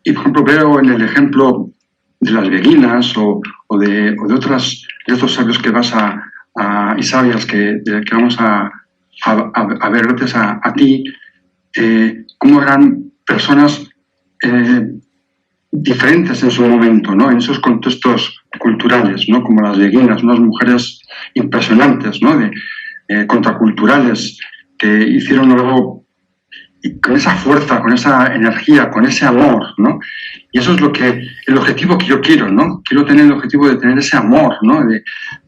Y por ejemplo veo en el ejemplo de las beguinas o de otros sabios que vas y sabias que vamos a ver gracias a ti, cómo eran personas diferentes en su momento, ¿no? En esos contextos culturales, ¿no? Como las beguinas, unas mujeres impresionantes, ¿no? Contraculturales, que hicieron algo con esa fuerza, con esa energía, con ese amor, ¿no? Y eso es el objetivo que yo quiero, ¿no? Quiero tener el objetivo de tener ese amor, ¿no?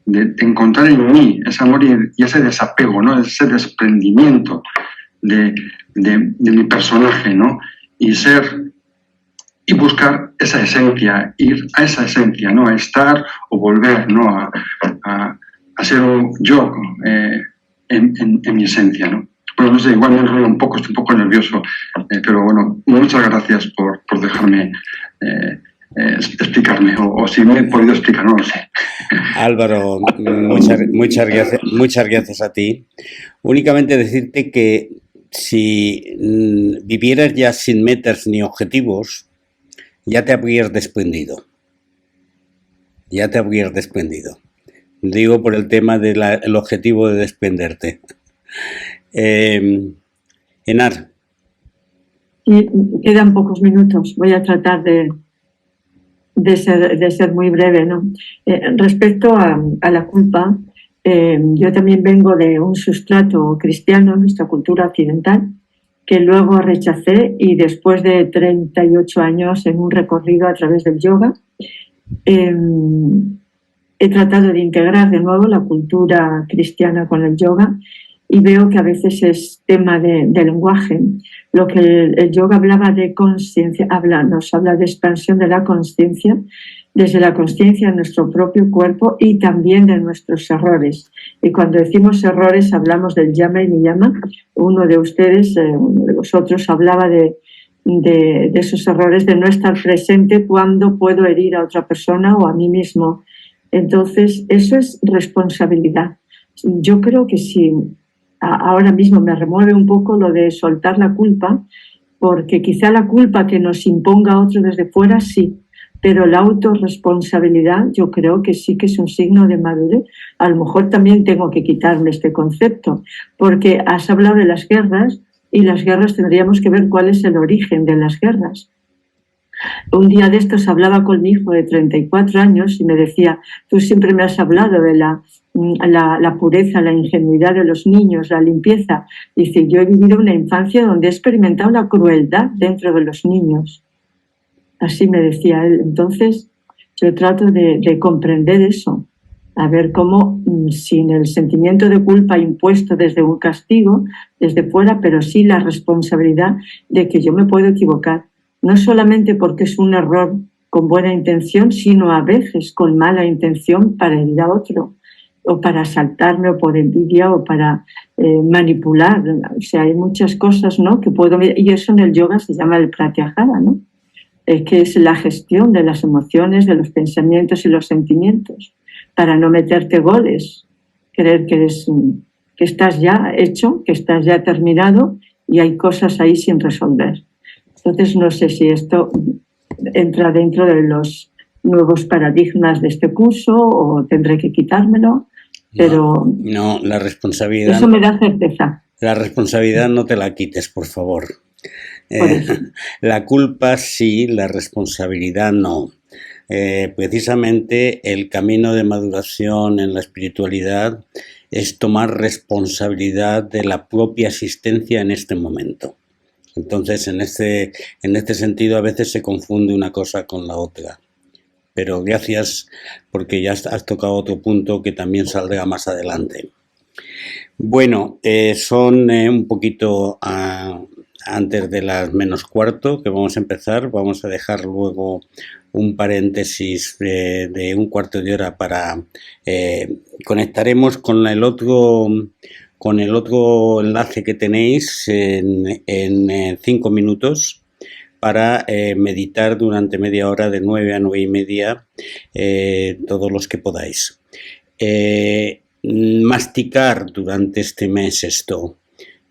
De encontrar en mí ese amor y ese desapego, ¿no? Ese desprendimiento de mi personaje, ¿no? Y buscar esa esencia, ir a esa esencia, ¿no? A estar o volver, ¿no? A ser yo en mi esencia, ¿no? Bueno, no sé, igual me enrollo un poco, estoy un poco nervioso, pero bueno, muchas gracias por dejarme explicarme, o si me he podido explicar, no lo sé. Álvaro, muchas gracias a ti. Únicamente decirte que si vivieras ya sin metas ni objetivos, ya te habrías desprendido. Digo por el tema del objetivo de desprenderte. Enar. Sí, quedan pocos minutos. Voy a tratar de ser muy breve, ¿no? Respecto a la culpa, yo también vengo de un sustrato cristiano, nuestra cultura occidental, que luego rechacé, y después de 38 años en un recorrido a través del yoga, he tratado de integrar de nuevo la cultura cristiana con el yoga, y veo que a veces es tema de lenguaje. Lo que el yoga hablaba de conciencia, nos habla de expansión de la conciencia, desde la conciencia de nuestro propio cuerpo y también de nuestros errores. Y cuando decimos errores hablamos del llama y niyama. Uno de ustedes, uno de vosotros, hablaba de esos errores, de no estar presente cuando puedo herir a otra persona o a mí mismo. Entonces, eso es responsabilidad. Yo creo que sí. Ahora mismo me remueve un poco lo de soltar la culpa, porque quizá la culpa que nos imponga otro desde fuera, sí, pero la autorresponsabilidad yo creo que sí que es un signo de madurez. A lo mejor también tengo que quitarme este concepto, porque has hablado de las guerras, y las guerras tendríamos que ver cuál es el origen de las guerras. Un día de estos hablaba con mi hijo de 34 años y me decía: tú siempre me has hablado de la pureza, la ingenuidad de los niños, la limpieza. Dice: yo he vivido una infancia donde he experimentado la crueldad dentro de los niños. Así me decía él. Entonces yo trato de comprender eso, a ver cómo, sin el sentimiento de culpa impuesto desde un castigo, desde fuera, pero sí la responsabilidad de que yo me puedo equivocar, no solamente porque es un error con buena intención, sino a veces con mala intención para herir a otro, o para asaltarme, o por envidia, o para manipular. O sea, hay muchas cosas, ¿no?, que puedo ver, y eso en el yoga se llama el pratyahara, ¿no?, que es la gestión de las emociones, de los pensamientos y los sentimientos, para no meterte goles, creer que estás ya hecho, que estás ya terminado y hay cosas ahí sin resolver. Entonces, no sé si esto entra dentro de los nuevos paradigmas de este curso o tendré que quitármelo, pero no, la responsabilidad... Eso me da certeza. La responsabilidad no te la quites, por favor. La culpa sí, la responsabilidad no. Precisamente el camino de maduración en la espiritualidad es tomar responsabilidad de la propia existencia en este momento. Entonces, en este sentido, a veces se confunde una cosa con la otra. Pero gracias, porque ya has tocado otro punto que también saldrá más adelante. Bueno, son un poquito antes de las menos cuarto que vamos a empezar. Vamos a dejar luego un paréntesis de un cuarto de hora para... conectaremos con el otro enlace que tenéis en 5 minutos para meditar durante media hora de 9 a 9 y media todos los que podáis. Masticar durante este mes esto,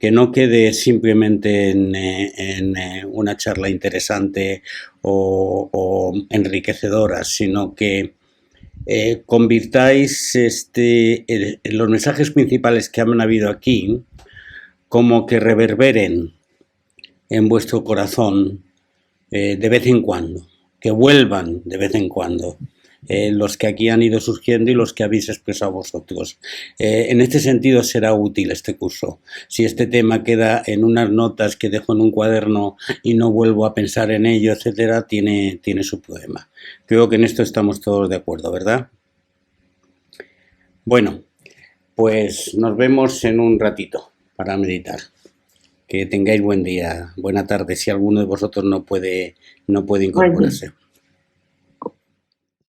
que no quede simplemente en una charla interesante o enriquecedora, sino que convirtáis los mensajes principales que han habido aquí como que reverberen en vuestro corazón de vez en cuando, que vuelvan de vez en cuando. Los que aquí han ido surgiendo y los que habéis expresado vosotros. En este sentido será útil este curso. Si este tema queda en unas notas que dejo en un cuaderno y no vuelvo a pensar en ello, etcétera, tiene su problema. Creo que en esto estamos todos de acuerdo, ¿verdad? Bueno, pues nos vemos en un ratito para meditar. Que tengáis buen día, buena tarde, si alguno de vosotros no puede incorporarse.